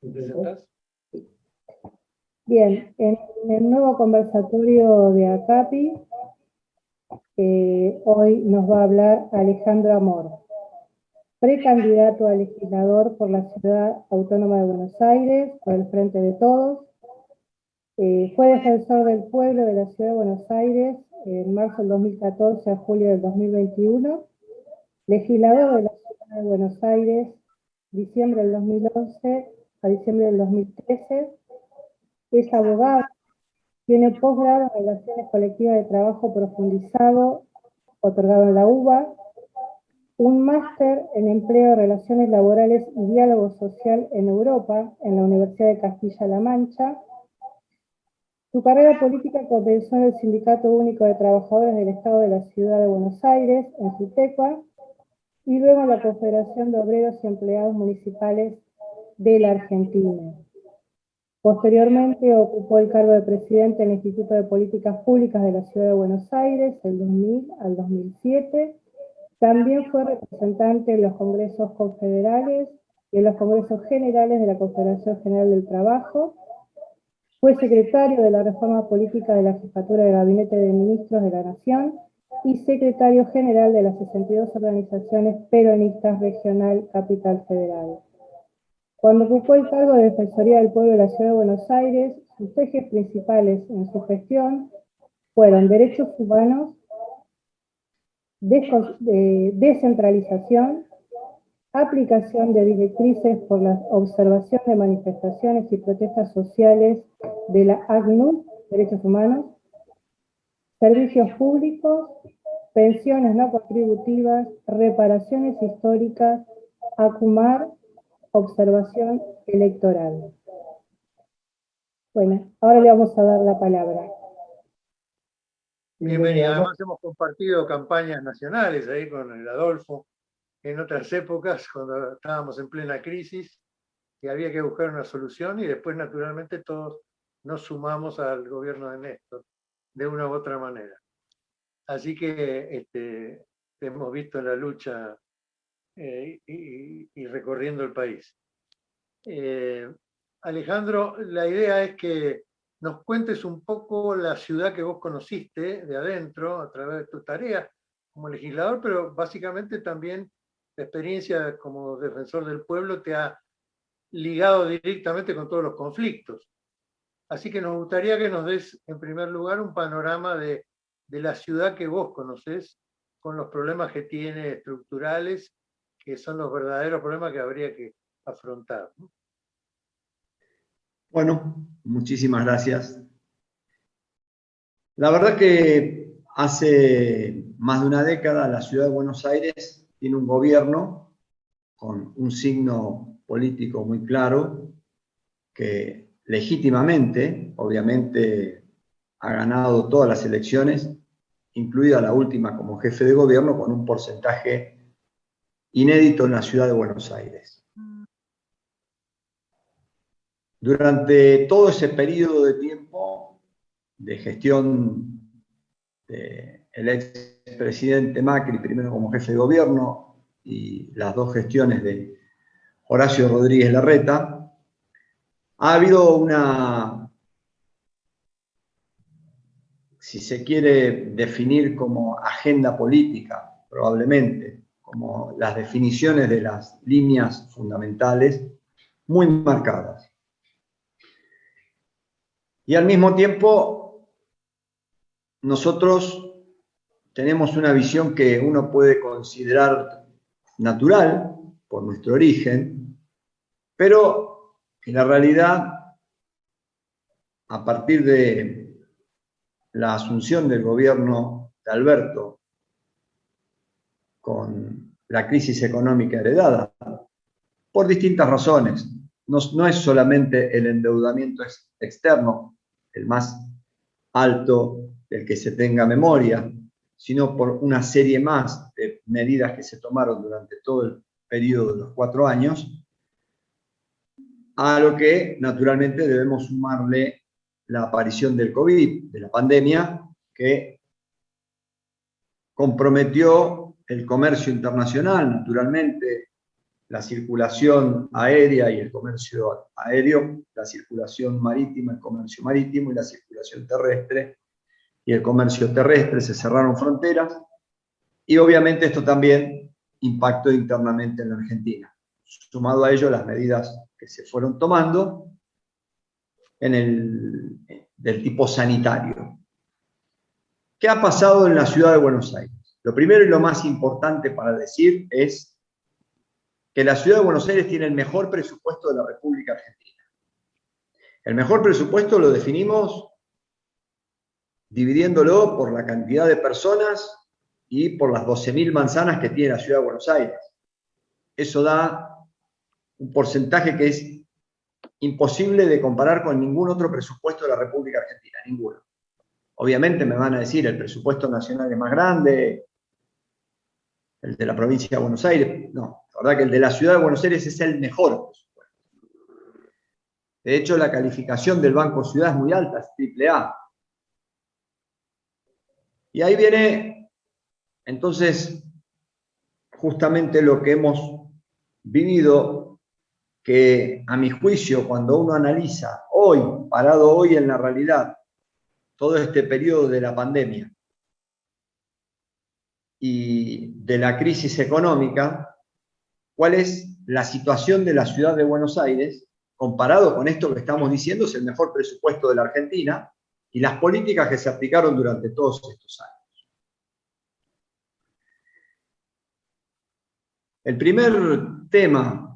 ¿Me presentás? Bien, en el nuevo conversatorio de ACAPI, hoy nos va a hablar Alejandro Amor, precandidato a legislador por la Ciudad Autónoma de Buenos Aires, por el Frente de Todos. Fue defensor del pueblo de la Ciudad de Buenos Aires en marzo del 2014 a julio del 2021, legislador de la Ciudad de Buenos Aires, diciembre del 2011 a diciembre del 2013, es abogado. Tiene posgrado en Relaciones Colectivas de Trabajo Profundizado, otorgado en la UBA, un máster en Empleo, Relaciones Laborales y Diálogo Social en Europa, en la Universidad de Castilla-La Mancha. Su carrera política comenzó en el Sindicato Único de Trabajadores del Estado de la Ciudad de Buenos Aires, en SUTECA, y luego en la Confederación de Obreros y Empleados Municipales de la Argentina. Posteriormente ocupó el cargo de presidente en el Instituto de Políticas Públicas de la Ciudad de Buenos Aires, del 2000 al 2007. También fue representante en los congresos confederales y en los congresos generales de la Confederación General del Trabajo. Fue secretario de la Reforma Política de la Jefatura de Gabinete de Ministros de la Nación y secretario general de las 62 organizaciones peronistas regional Capital Federal. Cuando ocupó el cargo de Defensoría del Pueblo de la Ciudad de Buenos Aires, sus ejes principales en su gestión fueron derechos humanos, descentralización, aplicación de directrices por la observación de manifestaciones y protestas sociales de la ACNUR, derechos humanos, servicios públicos, pensiones no contributivas, reparaciones históricas, ACUMAR, observación electoral. Bueno, ahora le vamos a dar la palabra. Bienvenido. Además hemos compartido campañas nacionales ahí con el Adolfo en otras épocas, cuando estábamos en plena crisis y había que buscar una solución, y después naturalmente todos nos sumamos al gobierno de Néstor de una u otra manera. Así que hemos visto la lucha y recorriendo el país. Alejandro, la idea es que nos cuentes un poco la ciudad que vos conociste de adentro a través de tus tareas como legislador, pero básicamente también la experiencia como defensor del pueblo te ha ligado directamente con todos los conflictos. Así que nos gustaría que nos des, en primer lugar, un panorama de la ciudad que vos conocés, con los problemas que tiene estructurales, que son los verdaderos problemas que habría que afrontar, ¿no? Bueno, muchísimas gracias. La verdad que hace más de una década la ciudad de Buenos Aires tiene un gobierno con un signo político muy claro que legítimamente, obviamente, ha ganado todas las elecciones, incluida la última como jefe de gobierno, con un porcentaje inédito en la ciudad de Buenos Aires. Durante todo ese periodo de tiempo de gestión del expresidente Macri, primero como jefe de gobierno, y las dos gestiones de Horacio Rodríguez Larreta, ha habido una, si se quiere definir como agenda política, probablemente, como las definiciones de las líneas fundamentales muy marcadas. Y al mismo tiempo, nosotros tenemos una visión que uno puede considerar natural por nuestro origen, pero en la realidad, a partir de la asunción del gobierno de Alberto con la crisis económica heredada, por distintas razones, no es solamente el endeudamiento externo, el más alto del que se tenga memoria, sino por una serie más de medidas que se tomaron durante todo el periodo de los 4 años, a lo que naturalmente debemos sumarle la aparición del COVID, de la pandemia, que comprometió el comercio internacional, naturalmente, la circulación aérea y el comercio aéreo, la circulación marítima, el comercio marítimo y la circulación terrestre y el comercio terrestre, se cerraron fronteras y obviamente esto también impactó internamente en la Argentina. Sumado a ello las medidas que se fueron tomando del tipo sanitario. ¿Qué ha pasado en la ciudad de Buenos Aires? Lo primero y lo más importante para decir es que la ciudad de Buenos Aires tiene el mejor presupuesto de la República Argentina. El mejor presupuesto lo definimos dividiéndolo por la cantidad de personas y por las 12.000 manzanas que tiene la ciudad de Buenos Aires. Eso da un porcentaje que es imposible de comparar con ningún otro presupuesto de la República Argentina, ninguno. Obviamente me van a decir, el presupuesto nacional es más grande, el de la provincia de Buenos Aires. No, la verdad que el de la ciudad de Buenos Aires es el mejor presupuesto. De hecho, la calificación del Banco Ciudad es muy alta, es AAA. Y ahí viene, entonces, justamente lo que hemos vivido, que a mi juicio, cuando uno analiza hoy, parado hoy en la realidad, todo este periodo de la pandemia y de la crisis económica, ¿cuál es la situación de la ciudad de Buenos Aires comparado con esto que estamos diciendo? Es el mejor presupuesto de la Argentina y las políticas que se aplicaron durante todos estos años. El primer tema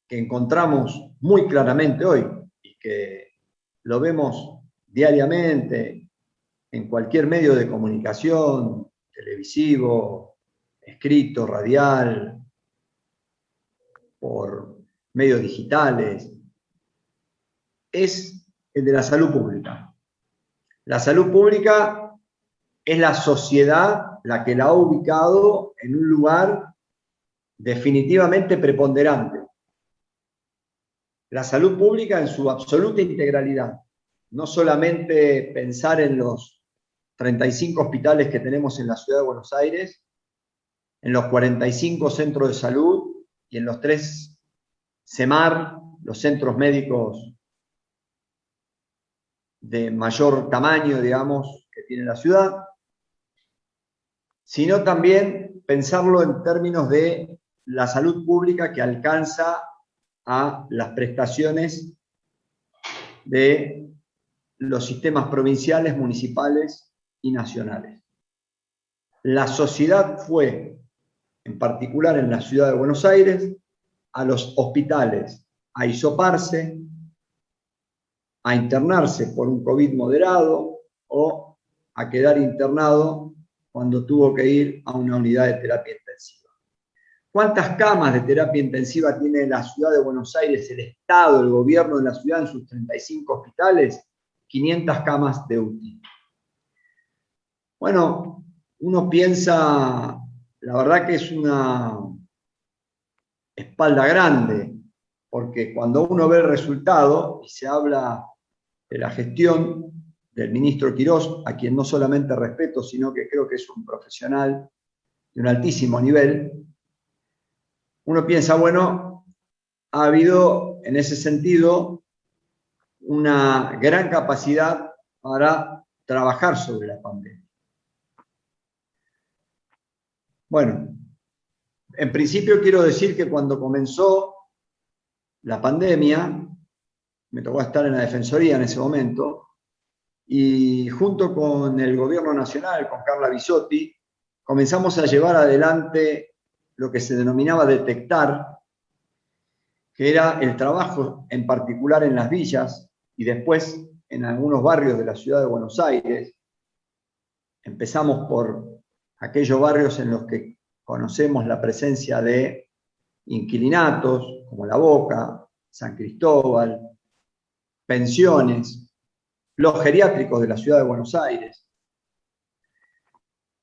que encontramos muy claramente hoy y que lo vemos diariamente en cualquier medio de comunicación, televisivo, escrito, radial, por medios digitales, es el de la salud pública. La salud pública es la sociedad la que la ha ubicado en un lugar definitivamente preponderante. La salud pública en su absoluta integralidad. No solamente pensar en los 35 hospitales que tenemos en la ciudad de Buenos Aires, en los 45 centros de salud y en los 3 CEMAR, los centros médicos de mayor tamaño, digamos, que tiene la ciudad, sino también pensarlo en términos de la salud pública que alcanza a las prestaciones de los sistemas provinciales, municipales y nacionales. La sociedad fue, en particular en la ciudad de Buenos Aires, a los hospitales a hisoparse, a internarse por un COVID moderado o a quedar internado cuando tuvo que ir a una unidad de terapia intensiva. ¿Cuántas camas de terapia intensiva tiene la ciudad de Buenos Aires, el Estado, el gobierno de la ciudad en sus 35 hospitales? 500 camas de UTI. Bueno, uno piensa, la verdad que es una espalda grande, porque cuando uno ve el resultado y se habla de la gestión del ministro Quirós, a quien no solamente respeto, sino que creo que es un profesional de un altísimo nivel, uno piensa, bueno, ha habido en ese sentido una gran capacidad para trabajar sobre la pandemia. Bueno, en principio quiero decir que cuando comenzó la pandemia, me tocó estar en la Defensoría en ese momento, y junto con el Gobierno Nacional, con Carla Bisotti, comenzamos a llevar adelante lo que se denominaba detectar, que era el trabajo en particular en las villas y después en algunos barrios de la ciudad de Buenos Aires. Empezamos por aquellos barrios en los que conocemos la presencia de inquilinatos, como La Boca, San Cristóbal, pensiones, los geriátricos de la ciudad de Buenos Aires.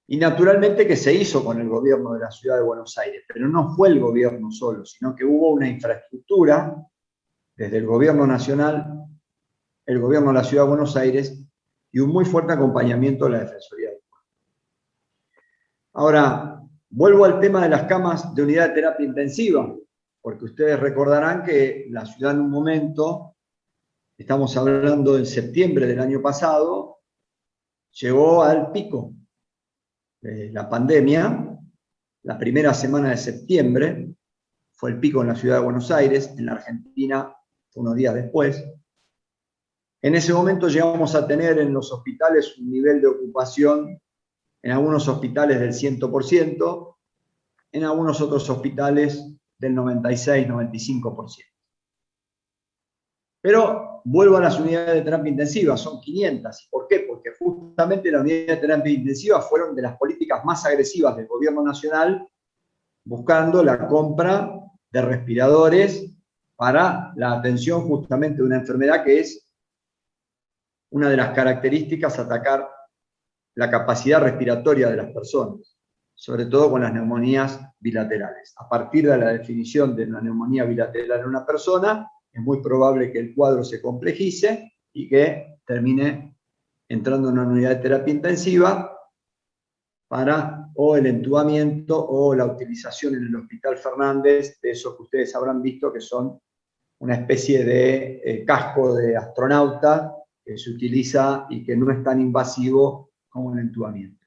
Y naturalmente que se hizo con el gobierno de la ciudad de Buenos Aires, pero no fue el gobierno solo, sino que hubo una infraestructura desde el gobierno nacional, el gobierno de la ciudad de Buenos Aires y un muy fuerte acompañamiento de la Defensoría del Pueblo. Ahora, vuelvo al tema de las camas de unidad de terapia intensiva, porque ustedes recordarán que la ciudad en un momento, estamos hablando de septiembre del año pasado, llegó al pico de la pandemia. La primera semana de septiembre fue el pico en la ciudad de Buenos Aires, en la Argentina unos días después. En ese momento llegamos a tener en los hospitales un nivel de ocupación, en algunos hospitales del 100%, en algunos otros hospitales del 96-95%. Pero vuelvo a las unidades de terapia intensiva, son 500. ¿Por qué? Porque justamente las unidades de terapia intensiva fueron de las políticas más agresivas del gobierno nacional, buscando la compra de respiradores para la atención justamente de una enfermedad que es una de las características, atacar la capacidad respiratoria de las personas, sobre todo con las neumonías bilaterales. A partir de la definición de una neumonía bilateral en una persona, es muy probable que el cuadro se complejice y que termine entrando en una unidad de terapia intensiva para o el entubamiento o la utilización en el Hospital Fernández de esos que ustedes habrán visto que son una especie de casco de astronauta que se utiliza y que no es tan invasivo como el entubamiento.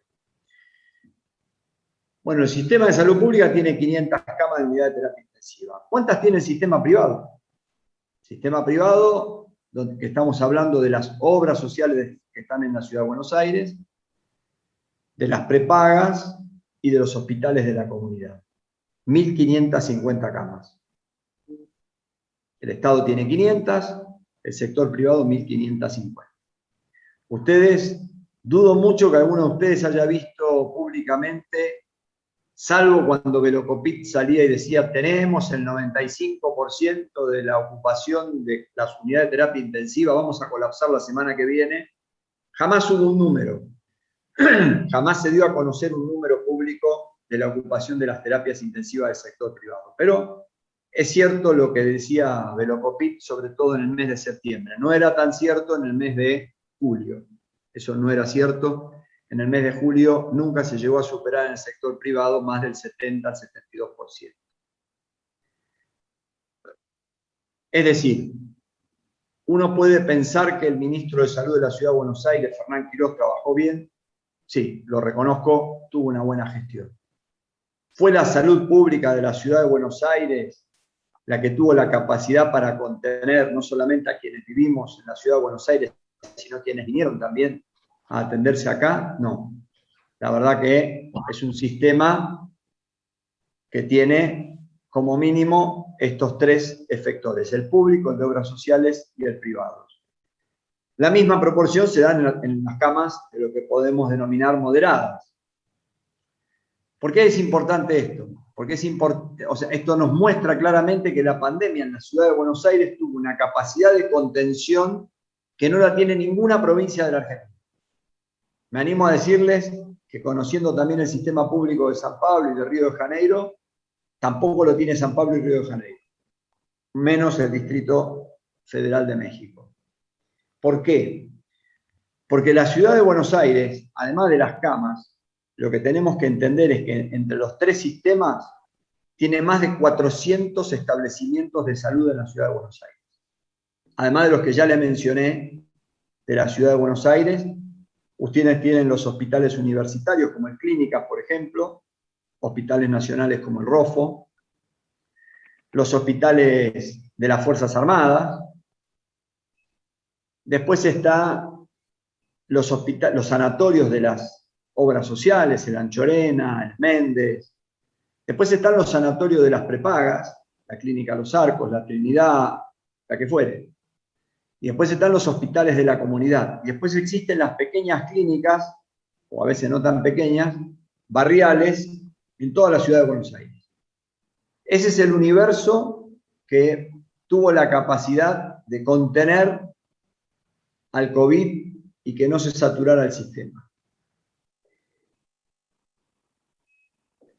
Bueno, el sistema de salud pública tiene 500 camas de unidad de terapia intensiva. ¿Cuántas tiene el sistema privado? Sistema privado, donde estamos hablando de las obras sociales que están en la Ciudad de Buenos Aires, de las prepagas y de los hospitales de la comunidad. 1.550 camas. El Estado tiene 500, el sector privado 1.550. Ustedes, dudo mucho que alguno de ustedes haya visto públicamente, salvo cuando Velocopit salía y decía tenemos el 95% de la ocupación de las unidades de terapia intensiva, vamos a colapsar la semana que viene. Jamás hubo un número, jamás se dio a conocer un número público de la ocupación de las terapias intensivas del sector privado. Pero es cierto lo que decía Velocopit, sobre todo en el mes de septiembre. No era tan cierto en el mes de julio. Eso no era cierto. En el mes de julio nunca se llegó a superar en el sector privado más del 70-72%. Es decir, uno puede pensar que el ministro de Salud de la Ciudad de Buenos Aires, Fernán Quirós, trabajó bien. Sí, lo reconozco, tuvo una buena gestión. ¿Fue la salud pública de la Ciudad de Buenos Aires la que tuvo la capacidad para contener no solamente a quienes vivimos en la Ciudad de Buenos Aires, sino quienes vinieron también a atenderse acá? No. La verdad que es un sistema que tiene como mínimo estos tres efectores: el público, el de obras sociales y el privado. La misma proporción se da en las camas de lo que podemos denominar moderadas. ¿Por qué es importante esto? Porque esto nos muestra claramente que la pandemia en la Ciudad de Buenos Aires tuvo una capacidad de contención que no la tiene ninguna provincia de la Argentina. Me animo a decirles que, conociendo también el sistema público de San Pablo y de Río de Janeiro, tampoco lo tiene San Pablo y Río de Janeiro, menos el Distrito Federal de México. ¿Por qué? Porque la Ciudad de Buenos Aires, además de las camas, lo que tenemos que entender es que entre los tres sistemas tiene más de 400 establecimientos de salud en la Ciudad de Buenos Aires. Además de los que ya le mencioné de la Ciudad de Buenos Aires, ustedes tienen los hospitales universitarios como el Clínicas, por ejemplo, hospitales nacionales como el ROFO, los hospitales de las Fuerzas Armadas. Después están los sanatorios de las obras sociales, el Anchorena, el Méndez. Después están los sanatorios de las prepagas, la Clínica Los Arcos, la Trinidad, la que fuere. Y después están los hospitales de la comunidad. Y después existen las pequeñas clínicas, o a veces no tan pequeñas, barriales, en toda la Ciudad de Buenos Aires. Ese es el universo que tuvo la capacidad de contener al COVID y que no se saturara el sistema.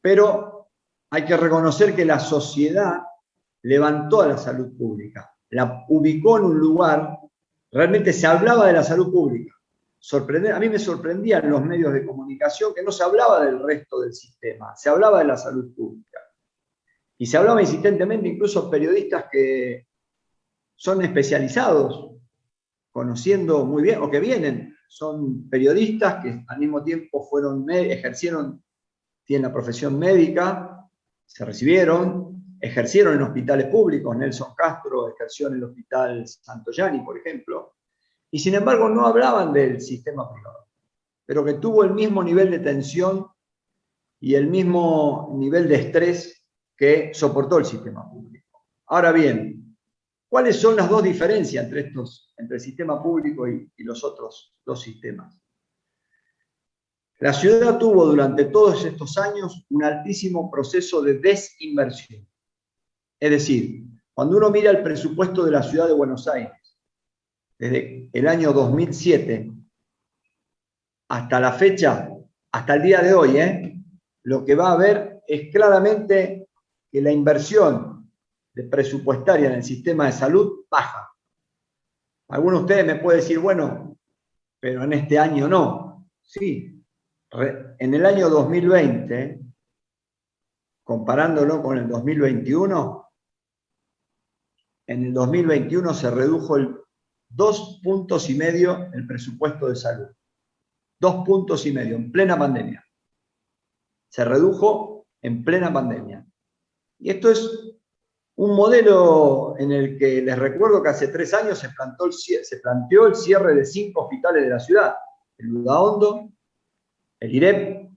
Pero hay que reconocer que la sociedad levantó a la salud pública, la ubicó en un lugar, realmente se hablaba de la salud pública. A mí me sorprendían los medios de comunicación que no se hablaba del resto del sistema, se hablaba de la salud pública. Y se hablaba insistentemente, incluso periodistas que son especializados, conociendo muy bien, o que vienen, son periodistas que al mismo tiempo ejercieron, tienen la profesión médica, se recibieron, ejercieron en hospitales públicos. Nelson Castro ejerció en el Hospital Santoyani, por ejemplo, y sin embargo no hablaban del sistema privado, pero que tuvo el mismo nivel de tensión y el mismo nivel de estrés que soportó el sistema público. Ahora bien, ¿cuáles son las dos diferencias entre el sistema público y los otros dos sistemas? La ciudad tuvo durante todos estos años un altísimo proceso de desinversión. Es decir, cuando uno mira el presupuesto de la ciudad de Buenos Aires, desde el año 2007 hasta la fecha, hasta el día de hoy, lo que va a ver es claramente que la inversión presupuestaria en el sistema de salud baja. Algunos de ustedes me pueden decir, bueno, pero en este año no. Sí, en el año 2020, comparándolo con el 2021, en el 2021 se redujo 2,5 puntos el presupuesto de salud. 2,5 puntos en plena pandemia. Se redujo en plena pandemia. Y esto es un modelo en el que les recuerdo que hace 3 años se planteó el cierre de 5 hospitales de la ciudad. El Udaondo, el IREP,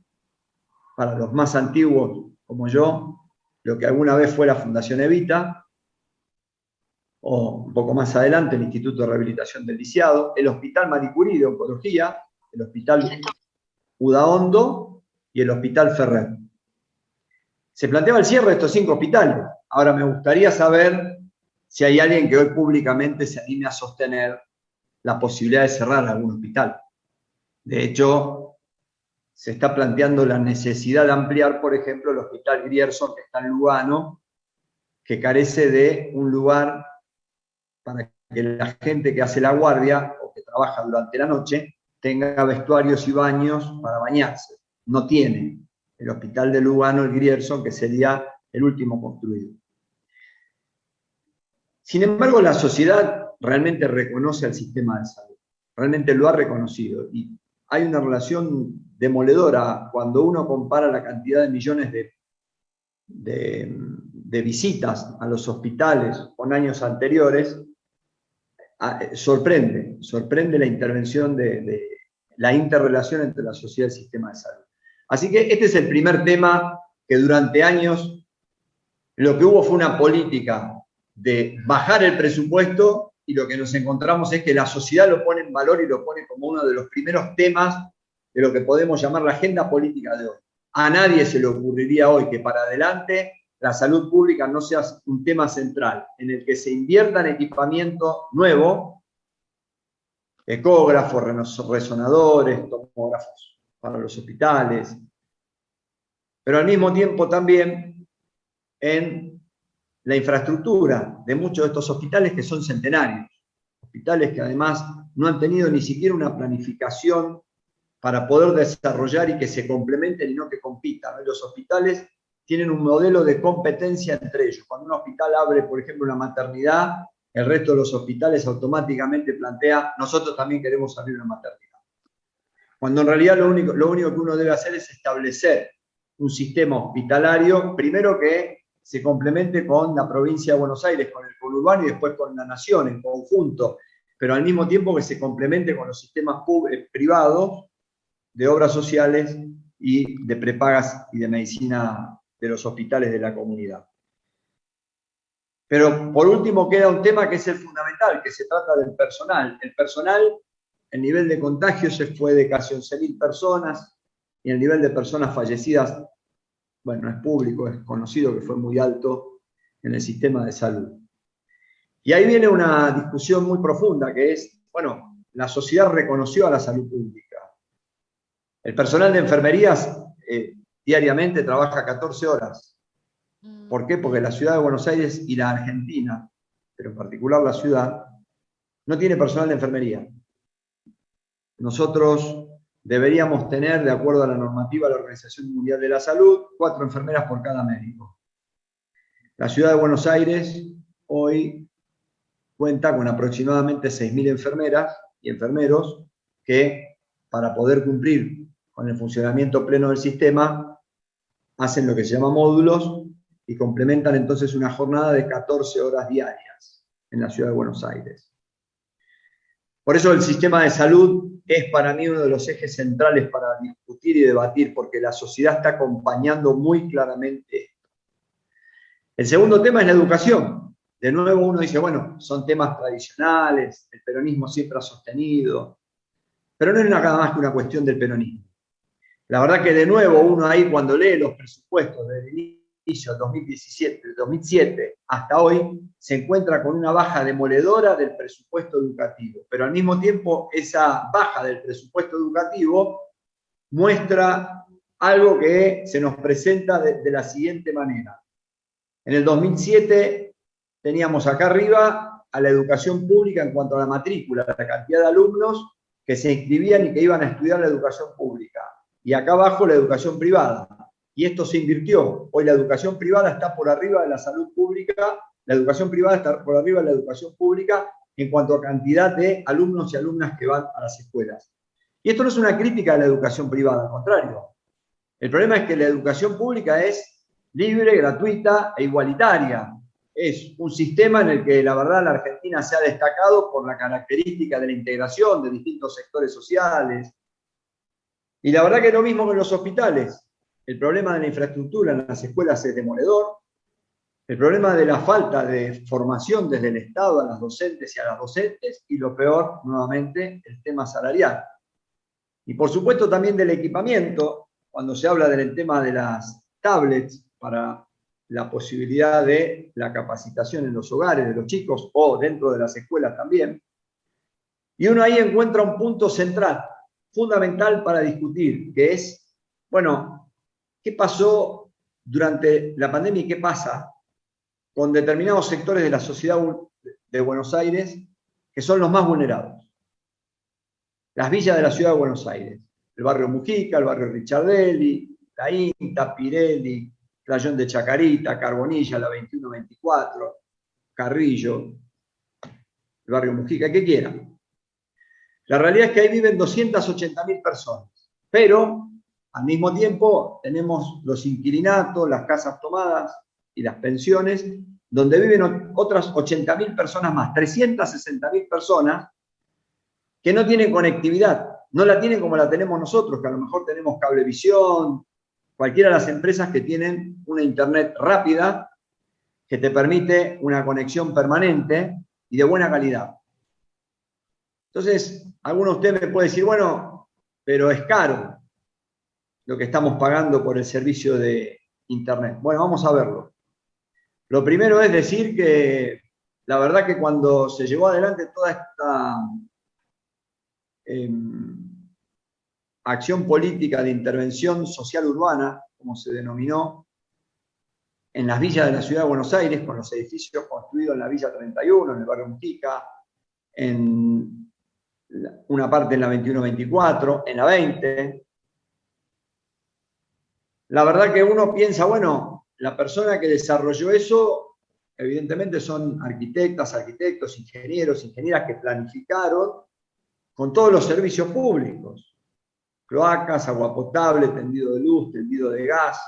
para los más antiguos como yo, lo que alguna vez fue la Fundación Evita, o un poco más adelante el Instituto de Rehabilitación del Lisiado, el Hospital Marie Curie de Oncología, el Hospital Udaondo y el Hospital Ferrer. Se planteaba el cierre de estos 5 hospitales. Ahora me gustaría saber si hay alguien que hoy públicamente se anime a sostener la posibilidad de cerrar algún hospital. De hecho, se está planteando la necesidad de ampliar, por ejemplo, el Hospital Grierson, que está en Lugano, que carece de un lugar para que la gente que hace la guardia o que trabaja durante la noche tenga vestuarios y baños para bañarse. No tiene el Hospital de Lugano, el Grierson, que sería el último construido. Sin embargo, la sociedad realmente reconoce al sistema de salud, realmente lo ha reconocido, y hay una relación demoledora cuando uno compara la cantidad de millones de visitas a los hospitales con años anteriores. Sorprende la intervención de la interrelación entre la sociedad y el sistema de salud. Así que este es el primer tema que durante años lo que hubo fue una política de bajar el presupuesto, y lo que nos encontramos es que la sociedad lo pone en valor y lo pone como uno de los primeros temas de lo que podemos llamar la agenda política de hoy. A nadie se le ocurriría hoy que para adelante la salud pública no sea un tema central, en el que se invierta en equipamiento nuevo, ecógrafos, resonadores, tomógrafos para los hospitales, pero al mismo tiempo también en la infraestructura de muchos de estos hospitales que son centenarios, hospitales que además no han tenido ni siquiera una planificación para poder desarrollar y que se complementen y no que compitan. Los hospitales tienen un modelo de competencia entre ellos. Cuando un hospital abre, por ejemplo, una maternidad, el resto de los hospitales automáticamente plantea, nosotros también queremos abrir una maternidad. Cuando en realidad lo único que uno debe hacer es establecer un sistema hospitalario, primero que se complemente con la provincia de Buenos Aires, con el conurbano y después con la nación en conjunto, pero al mismo tiempo que se complemente con los sistemas privados de obras sociales y de prepagas y de medicina de los hospitales de la comunidad. Pero por último queda un tema que es el fundamental, que se trata del personal. El personal, el nivel de contagio se fue de casi 11.000 personas y el nivel de personas fallecidas, bueno, es público, es conocido que fue muy alto en el sistema de salud. Y ahí viene una discusión muy profunda que es, bueno, la sociedad reconoció a la salud pública. El personal de enfermerías diariamente trabaja 14 horas. ¿Por qué? Porque la ciudad de Buenos Aires y la Argentina, pero en particular la ciudad, no tiene personal de enfermería. Nosotros deberíamos tener, de acuerdo a la normativa de la Organización Mundial de la Salud, 4 enfermeras por cada médico. La ciudad de Buenos Aires hoy cuenta con aproximadamente 6.000 enfermeras y enfermeros que, para poder cumplir con el funcionamiento pleno del sistema, hacen lo que se llama módulos y complementan entonces una jornada de 14 horas diarias en la ciudad de Buenos Aires. Por eso el sistema de salud es para mí uno de los ejes centrales para discutir y debatir, porque la sociedad está acompañando muy claramente esto. El segundo tema es la educación. De nuevo uno dice, bueno, son temas tradicionales, el peronismo siempre ha sostenido, pero no es nada más que una cuestión del peronismo. La verdad que de nuevo uno ahí cuando lee los presupuestos del inicio del 2017, del 2007 hasta hoy, se encuentra con una baja demoledora del presupuesto educativo. Pero al mismo tiempo esa baja del presupuesto educativo muestra algo que se nos presenta de la siguiente manera. En el 2007 teníamos acá arriba a la educación pública en cuanto a la matrícula, la cantidad de alumnos que se inscribían y que iban a estudiar la educación pública. Y acá abajo la educación privada. Y esto se invirtió. Hoy la educación privada está por arriba de la salud pública, la educación privada está por arriba de la educación pública en cuanto a cantidad de alumnos y alumnas que van a las escuelas. Y esto no es una crítica a la educación privada, al contrario. El problema es que la educación pública es libre, gratuita e igualitaria. Es un sistema en el que la verdad la Argentina se ha destacado por la característica de la integración de distintos sectores sociales. Y la verdad que es lo mismo que en los hospitales. El problema de la infraestructura en las escuelas es demoledor. El problema de la falta de formación desde el Estado a las docentes y a las docentes. Y lo peor, nuevamente, el tema salarial. Y por supuesto también del equipamiento, cuando se habla del tema de las tablets para la posibilidad de la capacitación en los hogares de los chicos o dentro de las escuelas también. Y uno ahí encuentra un punto central, fundamental para discutir, que es, bueno, ¿qué pasó durante la pandemia y qué pasa con determinados sectores de la sociedad de Buenos Aires que son los más vulnerados? Las villas de la ciudad de Buenos Aires, el barrio Mujica, el barrio Richardelli, La Inta, Pirelli, Playón de Chacarita, Carbonilla, la 2124, Carrillo, el barrio Mujica, que quieran. La realidad es que ahí viven 280.000 personas, pero al mismo tiempo tenemos los inquilinatos, las casas tomadas y las pensiones, donde viven otras 80.000 personas más, 360.000 personas que no tienen conectividad, no la tienen como la tenemos nosotros, que a lo mejor tenemos Cablevisión, cualquiera de las empresas que tienen una internet rápida que te permite una conexión permanente y de buena calidad. Entonces, alguno de ustedes me puede decir, bueno, pero es caro lo que estamos pagando por el servicio de internet. Bueno, vamos a verlo. Lo primero es decir que la verdad que cuando se llevó adelante toda esta acción política de intervención social urbana, como se denominó, en las villas de la ciudad de Buenos Aires, con los edificios construidos en la Villa 31, en el barrio Mujica, en una parte en la 2124, en la 20. La verdad que uno piensa, bueno, la persona que desarrolló eso, evidentemente son arquitectas, arquitectos, ingenieros, ingenieras que planificaron con todos los servicios públicos, cloacas, agua potable, tendido de luz, tendido de gas.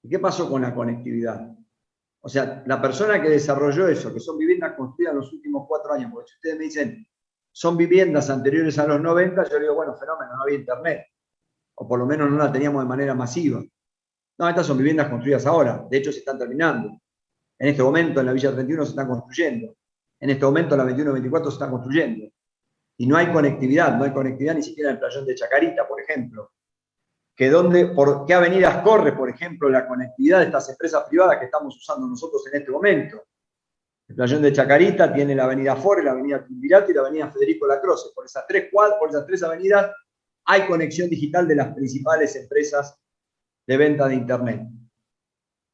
¿Y qué pasó con la conectividad? O sea, la persona que desarrolló eso, que son viviendas construidas en los últimos 4 años, porque si ustedes me dicen, son viviendas anteriores a los 90, yo digo, bueno, fenómeno, no había internet, o por lo menos no la teníamos de manera masiva. No, estas son viviendas construidas ahora, de hecho se están terminando. En este momento en la Villa 31 se están construyendo, en este momento en la 2124 se están construyendo. Y no hay conectividad ni siquiera en el Playón de Chacarita, por ejemplo. ¿Por qué avenidas corre, por ejemplo, la conectividad de estas empresas privadas que estamos usando nosotros en este momento? El Playón de Chacarita tiene la avenida Forre, la avenida Triunvirato y la avenida Federico Lacroze. Por esas 3 avenidas hay conexión digital de las principales empresas de venta de Internet.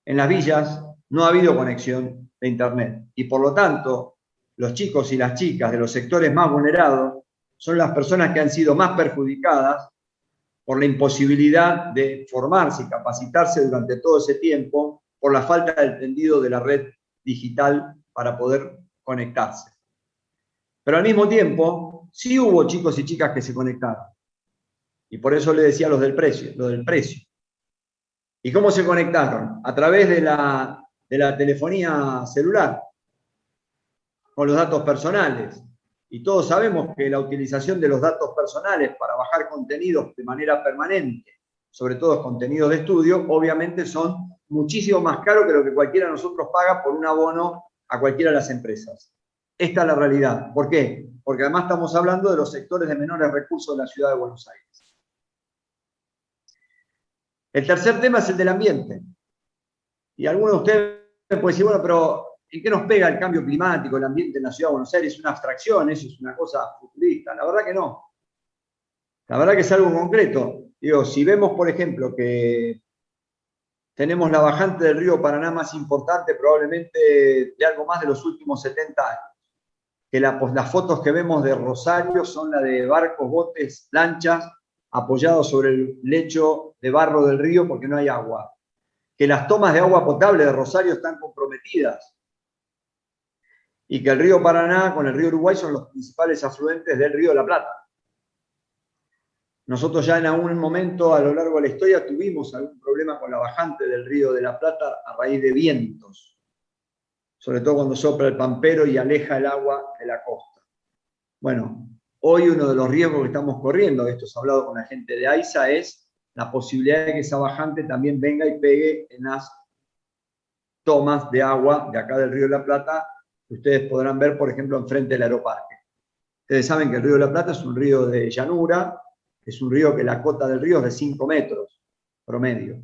En las villas no ha habido conexión de Internet y por lo tanto los chicos y las chicas de los sectores más vulnerados son las personas que han sido más perjudicadas por la imposibilidad de formarse y capacitarse durante todo ese tiempo por la falta del tendido de la red digital para poder conectarse. Pero al mismo tiempo, sí hubo chicos y chicas que se conectaron. Y por eso le decía lo del precio. ¿Y cómo se conectaron? A través de la telefonía celular, con los datos personales. Y todos sabemos que la utilización de los datos personales para bajar contenidos de manera permanente, sobre todo contenidos de estudio, obviamente son muchísimo más caros que lo que cualquiera de nosotros paga por un abono a cualquiera de las empresas. Esta es la realidad. ¿Por qué? Porque además estamos hablando de los sectores de menores recursos de la ciudad de Buenos Aires. El tercer tema es el del ambiente. Y algunos de ustedes pueden decir, bueno, pero ¿en qué nos pega el cambio climático, el ambiente en la ciudad de Buenos Aires? ¿Es una abstracción? ¿Eso es una cosa futurista? La verdad que no. La verdad que es algo concreto. Digo, si vemos, por ejemplo, que tenemos la bajante del río Paraná más importante probablemente de algo más de los últimos 70 años. Que las fotos que vemos de Rosario son las de barcos, botes, lanchas, apoyados sobre el lecho de barro del río porque no hay agua. Que las tomas de agua potable de Rosario están comprometidas. Y que el río Paraná con el río Uruguay son los principales afluentes del río de la Plata. Nosotros ya en algún momento a lo largo de la historia tuvimos algún problema con la bajante del río de la Plata a raíz de vientos, sobre todo cuando sopla el pampero y aleja el agua de la costa. Bueno, hoy uno de los riesgos que estamos corriendo, esto es hablado con la gente de AISA, es la posibilidad de que esa bajante también venga y pegue en las tomas de agua de acá del río de la Plata, que ustedes podrán ver, por ejemplo, enfrente del aeroparque. Ustedes saben que el río de la Plata es un río de llanura, es un río que la cota del río es de 5 metros promedio.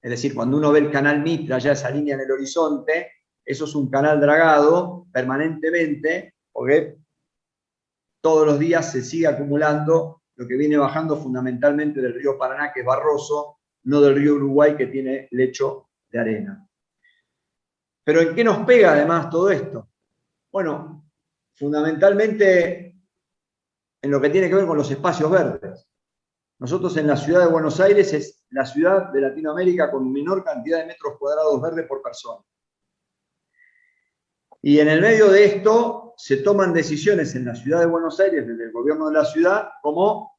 Es decir, cuando uno ve el canal Mitra, ya esa línea en el horizonte, eso es un canal dragado permanentemente, porque todos los días se sigue acumulando lo que viene bajando fundamentalmente del río Paraná, que es barroso, no del río Uruguay, que tiene lecho de arena. Pero ¿en qué nos pega además todo esto? Bueno, fundamentalmente en lo que tiene que ver con los espacios verdes. Nosotros en la ciudad de Buenos Aires es la ciudad de Latinoamérica con menor cantidad de metros cuadrados verdes por persona. Y en el medio de esto se toman decisiones en la ciudad de Buenos Aires, desde el gobierno de la ciudad, como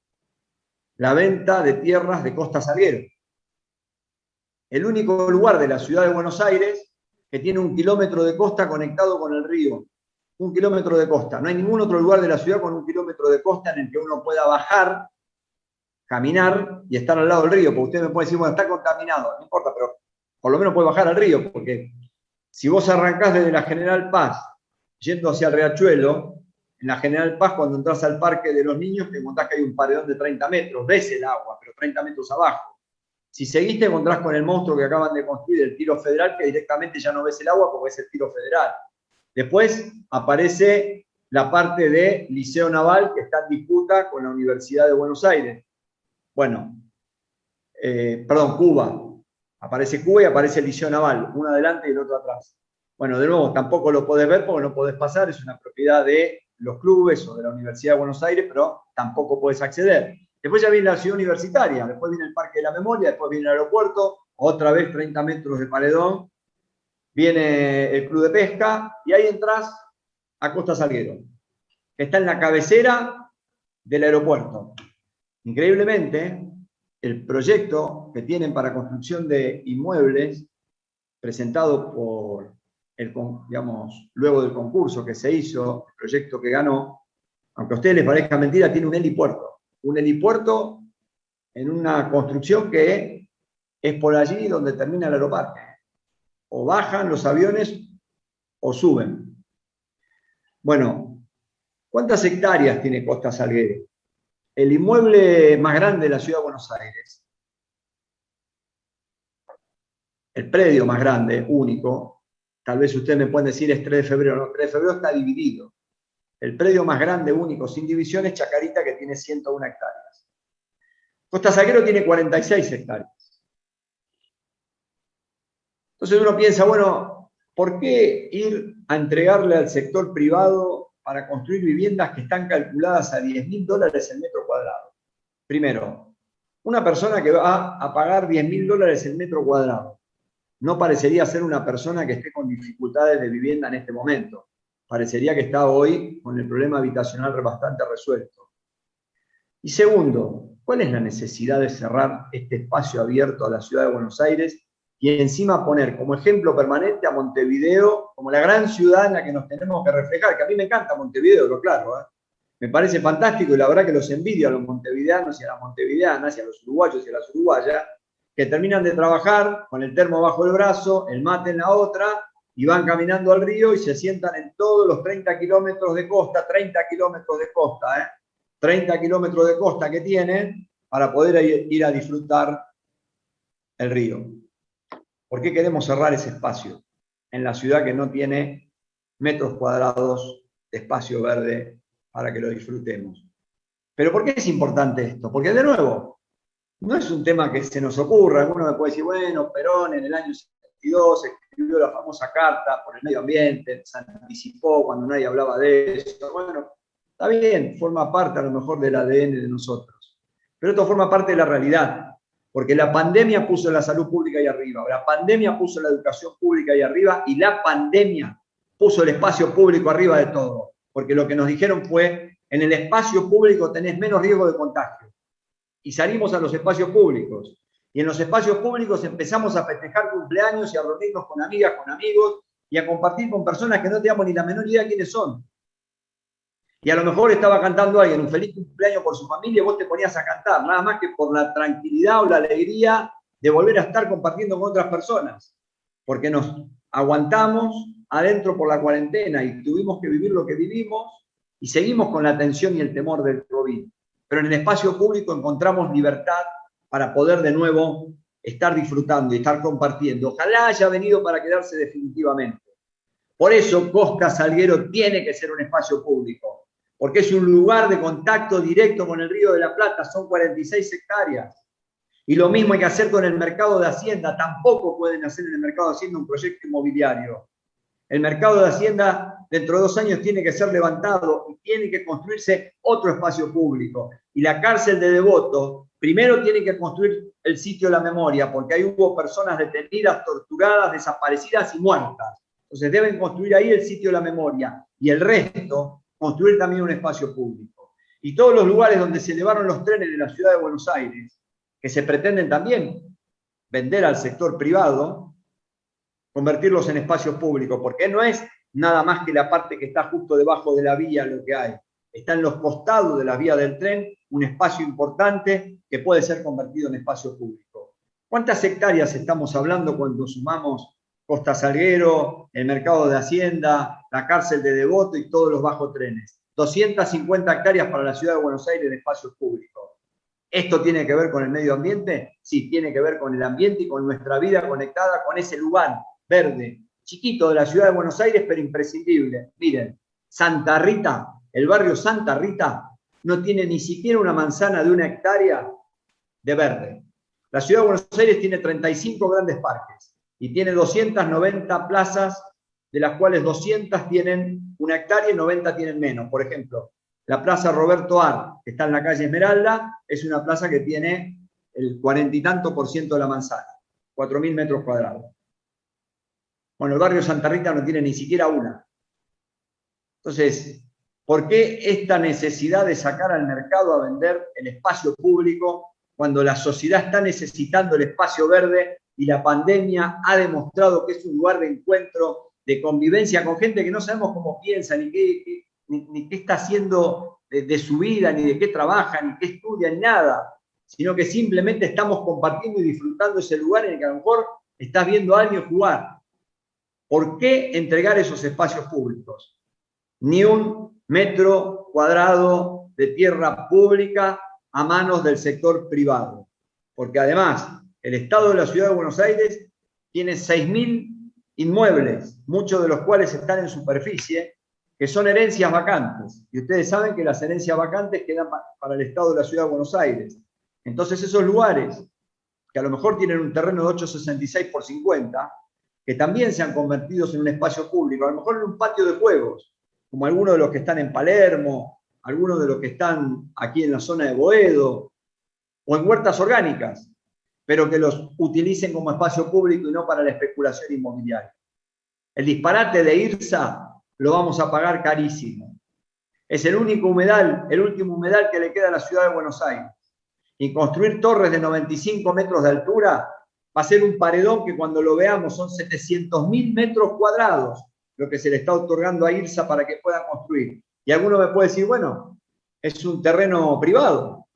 la venta de tierras de Costa Salguero. El único lugar de la ciudad de Buenos Aires que tiene 1 kilómetro de costa conectado con el río. 1 kilómetro de costa. No hay ningún otro lugar de la ciudad con 1 kilómetro de costa en el que uno pueda bajar, caminar y estar al lado del río. Porque usted me puede decir, bueno, está contaminado. No importa, pero por lo menos puede bajar al río. Porque si vos arrancás desde la General Paz, yendo hacia el Riachuelo, en la General Paz, cuando entras al Parque de los Niños, te encontrás que hay un paredón de 30 metros. Ves el agua, pero 30 metros abajo. Si seguís, te encontrás con el monstruo que acaban de construir, el Tiro Federal, que directamente ya no ves el agua porque es el Tiro Federal. Después aparece la parte de Liceo Naval, que está en disputa con la Universidad de Buenos Aires. Bueno, Cuba. Aparece Cuba y aparece el Liceo Naval, uno adelante y el otro atrás. Bueno, de nuevo, tampoco lo podés ver porque no podés pasar, es una propiedad de los clubes o de la Universidad de Buenos Aires, pero tampoco podés acceder. Después ya viene la ciudad universitaria, después viene el Parque de la Memoria, después viene el aeropuerto, otra vez 30 metros de paredón, viene el club de pesca y ahí entras a Costa Salguero, que está en la cabecera del aeropuerto. Increíblemente, el proyecto que tienen para construcción de inmuebles, presentado por luego del concurso que se hizo, el proyecto que ganó, aunque a ustedes les parezca mentira, tiene un helipuerto. Un helipuerto en una construcción que es por allí donde termina el aeroparque. O bajan los aviones o suben. Bueno, ¿cuántas hectáreas tiene Costa Salguero? El inmueble más grande de la ciudad de Buenos Aires, el predio más grande, único, tal vez ustedes me pueden decir es 3 de febrero, no, 3 de febrero está dividido. El predio más grande, único, sin división, es Chacarita, que tiene 101 hectáreas. Costa Salguero tiene 46 hectáreas. Entonces uno piensa, bueno, ¿por qué ir a entregarle al sector privado para construir viviendas que están calculadas a $10.000 el metro cuadrado? Primero, una persona que va a pagar $10.000 el metro cuadrado, no parecería ser una persona que esté con dificultades de vivienda en este momento. Parecería que está hoy con el problema habitacional bastante resuelto. Y segundo, ¿cuál es la necesidad de cerrar este espacio abierto a la ciudad de Buenos Aires y encima poner como ejemplo permanente a Montevideo como la gran ciudad en la que nos tenemos que reflejar? Que a mí me encanta Montevideo, pero claro, me parece fantástico y la verdad que los envidio a los montevideanos y a las montevideanas y a los uruguayos y a las uruguayas que terminan de trabajar con el termo bajo el brazo, el mate en la otra, y van caminando al río y se sientan en todos los 30 kilómetros de costa, 30 kilómetros de costa, 30 kilómetros de costa que tienen para poder ir a disfrutar el río. ¿Por qué queremos cerrar ese espacio en la ciudad que no tiene metros cuadrados de espacio verde para que lo disfrutemos? ¿Pero por qué es importante esto? Porque de nuevo, no es un tema que se nos ocurra. Alguno me puede decir, bueno, Perón en el año 72 escribió la famosa carta por el medio ambiente, se anticipó cuando nadie hablaba de eso. Bueno, está bien, forma parte a lo mejor del ADN de nosotros. Pero esto forma parte de la realidad, porque la pandemia puso la salud pública ahí arriba, la pandemia puso la educación pública ahí arriba y la pandemia puso el espacio público arriba de todo. Porque lo que nos dijeron fue, en el espacio público tenés menos riesgo de contagio. Y salimos a los espacios públicos. Y en los espacios públicos empezamos a festejar cumpleaños y a reunirnos con amigas, con amigos y a compartir con personas que no teníamos ni la menor idea de quiénes son. Y a lo mejor estaba cantando alguien un feliz cumpleaños por su familia y vos te ponías a cantar, nada más que por la tranquilidad o la alegría de volver a estar compartiendo con otras personas. Porque nos aguantamos adentro por la cuarentena y tuvimos que vivir lo que vivimos y seguimos con la tensión y el temor del COVID. Pero en el espacio público encontramos libertad para poder de nuevo estar disfrutando y estar compartiendo. Ojalá haya venido para quedarse definitivamente. Por eso Costa Salguero tiene que ser un espacio público, porque es un lugar de contacto directo con el Río de la Plata, son 46 hectáreas. Y lo mismo hay que hacer con el mercado de Hacienda, tampoco pueden hacer en el mercado de Hacienda un proyecto inmobiliario. El mercado de Hacienda dentro de 2 años tiene que ser levantado y tiene que construirse otro espacio público. Y la cárcel de Devoto, primero tiene que construir el sitio de la memoria, porque ahí hubo personas detenidas, torturadas, desaparecidas y muertas. Entonces deben construir ahí el sitio de la memoria. Y el resto, construir también un espacio público. Y todos los lugares donde se elevaron los trenes de la ciudad de Buenos Aires, que se pretenden también vender al sector privado, convertirlos en espacios públicos, porque no es nada más que la parte que está justo debajo de la vía lo que hay. Está en los costados de la vía del tren un espacio importante que puede ser convertido en espacio público. ¿Cuántas hectáreas estamos hablando cuando sumamos Costa Salguero, el mercado de Hacienda, la cárcel de Devoto y todos los bajos trenes? 250 hectáreas para la ciudad de Buenos Aires de espacios públicos. ¿Esto tiene que ver con el medio ambiente? Sí, tiene que ver con el ambiente y con nuestra vida conectada con ese lugar verde, chiquito de la ciudad de Buenos Aires, pero imprescindible. Miren, Santa Rita, el barrio Santa Rita, no tiene ni siquiera una manzana de 1 hectárea de verde. La ciudad de Buenos Aires tiene 35 grandes parques y tiene 290 plazas, de las cuales 200 tienen 1 hectárea y 90 tienen menos. Por ejemplo, la plaza Roberto Ar, que está en la calle Esmeralda, es una plaza que tiene el 40 y tanto % de la manzana, 4.000 metros cuadrados. Bueno, el barrio Santa Rita no tiene ni siquiera una. Entonces, ¿por qué esta necesidad de sacar al mercado a vender el espacio público cuando la sociedad está necesitando el espacio verde y la pandemia ha demostrado que es un lugar de encuentro, de convivencia con gente que no sabemos cómo piensa, ni qué está haciendo de su vida, ni de qué trabaja, ni qué estudia, ni nada, sino que simplemente estamos compartiendo y disfrutando ese lugar en el que a lo mejor estás viendo a alguien jugar? ¿Por qué entregar esos espacios públicos? Ni 1 metro cuadrado de tierra pública a manos del sector privado. Porque además, el Estado de la Ciudad de Buenos Aires tiene 6.000 inmuebles, muchos de los cuales están en superficie, que son herencias vacantes. Y ustedes saben que las herencias vacantes quedan para el Estado de la Ciudad de Buenos Aires. Entonces esos lugares, que a lo mejor tienen un terreno de 866 por 50, que también se han convertido en un espacio público, a lo mejor en un patio de juegos, como algunos de los que están en Palermo, algunos de los que están aquí en la zona de Boedo, o en huertas orgánicas. pero que los utilicen como espacio público y no para la especulación inmobiliaria. El disparate de IRSA lo vamos a pagar carísimo. Es el único humedal, el último humedal que le queda a la ciudad de Buenos Aires. Y construir torres de 95 metros de altura va a ser un paredón que cuando lo veamos son 700.000 metros cuadrados lo que se le está otorgando a IRSA para que pueda construir. Y alguno me puede decir, bueno, es un terreno privado.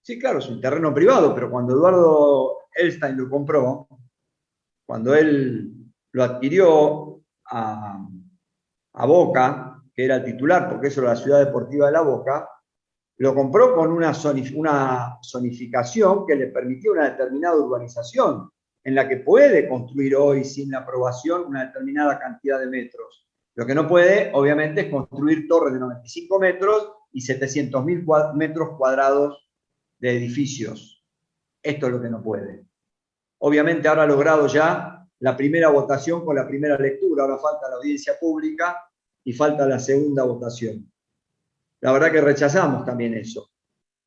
Sí, claro, es un terreno privado, pero cuando Eduardo Elstein lo compró, cuando él lo adquirió a Boca, que era el titular, porque eso era la ciudad deportiva de La Boca, lo compró con una zonificación que le permitía una determinada urbanización, en la que puede construir hoy sin la aprobación una determinada cantidad de metros. Lo que no puede, obviamente, es construir torres de 95 metros y 700.000 metros cuadrados de edificios. Esto es lo que no puede. Obviamente ahora ha logrado ya la primera votación con la primera lectura, ahora falta la audiencia pública y falta la segunda votación. La verdad que rechazamos también eso.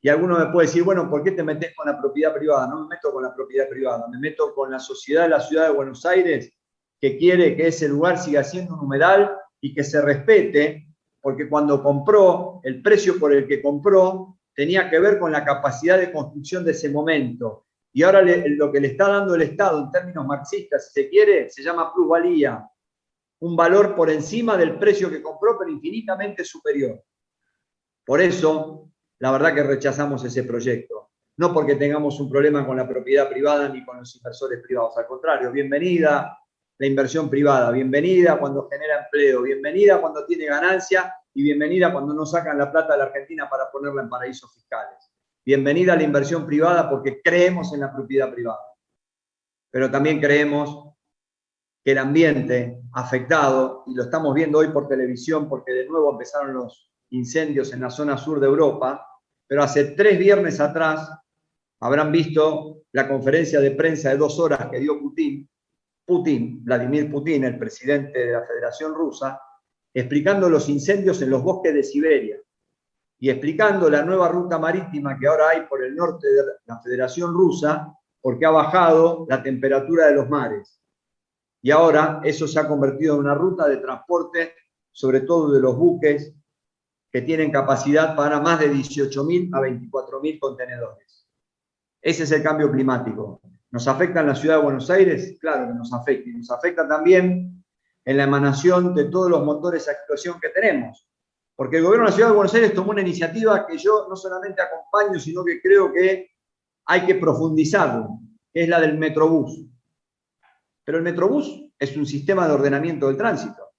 Y alguno me puede decir, bueno, ¿por qué te metes con la propiedad privada? No me meto con la propiedad privada, me meto con la sociedad de la ciudad de Buenos Aires que quiere que ese lugar siga siendo un humedal y que se respete, porque cuando compró, el precio por el que compró tenía que ver con la capacidad de construcción de ese momento. Y ahora lo que le está dando el Estado en términos marxistas, si se quiere, se llama plusvalía. Un valor por encima del precio que compró, pero infinitamente superior. Por eso, la verdad que rechazamos ese proyecto. No porque tengamos un problema con la propiedad privada ni con los inversores privados. Al contrario, bienvenida la inversión privada, bienvenida cuando genera empleo, bienvenida cuando tiene ganancia y bienvenida cuando no sacan la plata de la Argentina para ponerla en paraísos fiscales. Bienvenida a la inversión privada porque creemos en la propiedad privada. Pero también creemos que el ambiente afectado, y lo estamos viendo hoy por televisión porque de nuevo empezaron los incendios en la zona sur de Europa, pero hace 3 viernes atrás habrán visto la conferencia de prensa de 2 horas que dio Vladimir Putin, el presidente de la Federación Rusa, explicando los incendios en los bosques de Siberia y explicando la nueva ruta marítima que ahora hay por el norte de la Federación Rusa porque ha bajado la temperatura de los mares. Y ahora eso se ha convertido en una ruta de transporte, sobre todo de los buques, que tienen capacidad para más de 18.000 a 24.000 contenedores. Ese es el cambio climático. ¿Nos afecta en la ciudad de Buenos Aires? Claro que nos afecta. Y nos afecta también en la emanación de todos los motores a explosión que tenemos. Porque el gobierno de la ciudad de Buenos Aires tomó una iniciativa que yo no solamente acompaño, sino que creo que hay que profundizarlo, que es la del Metrobús. Pero el Metrobús es un sistema de ordenamiento del tránsito.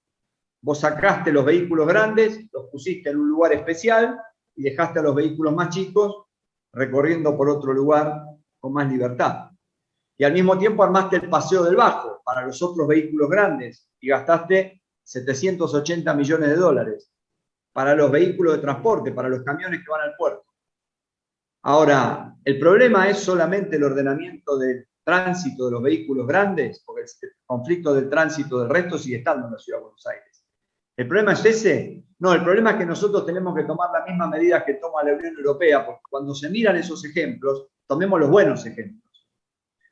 Vos sacaste los vehículos grandes, los pusiste en un lugar especial y dejaste a los vehículos más chicos recorriendo por otro lugar con más libertad. Y al mismo tiempo armaste el paseo del Bajo para los otros vehículos grandes y gastaste 780 millones de dólares para los vehículos de transporte, para los camiones que van al puerto. Ahora, el problema es solamente el ordenamiento del tránsito de los vehículos grandes, porque el conflicto del tránsito del resto sigue estando en la ciudad de Buenos Aires. ¿El problema es ese? No, el problema es que nosotros tenemos que tomar las mismas medidas que toma la Unión Europea, porque cuando se miran esos ejemplos, tomemos los buenos ejemplos.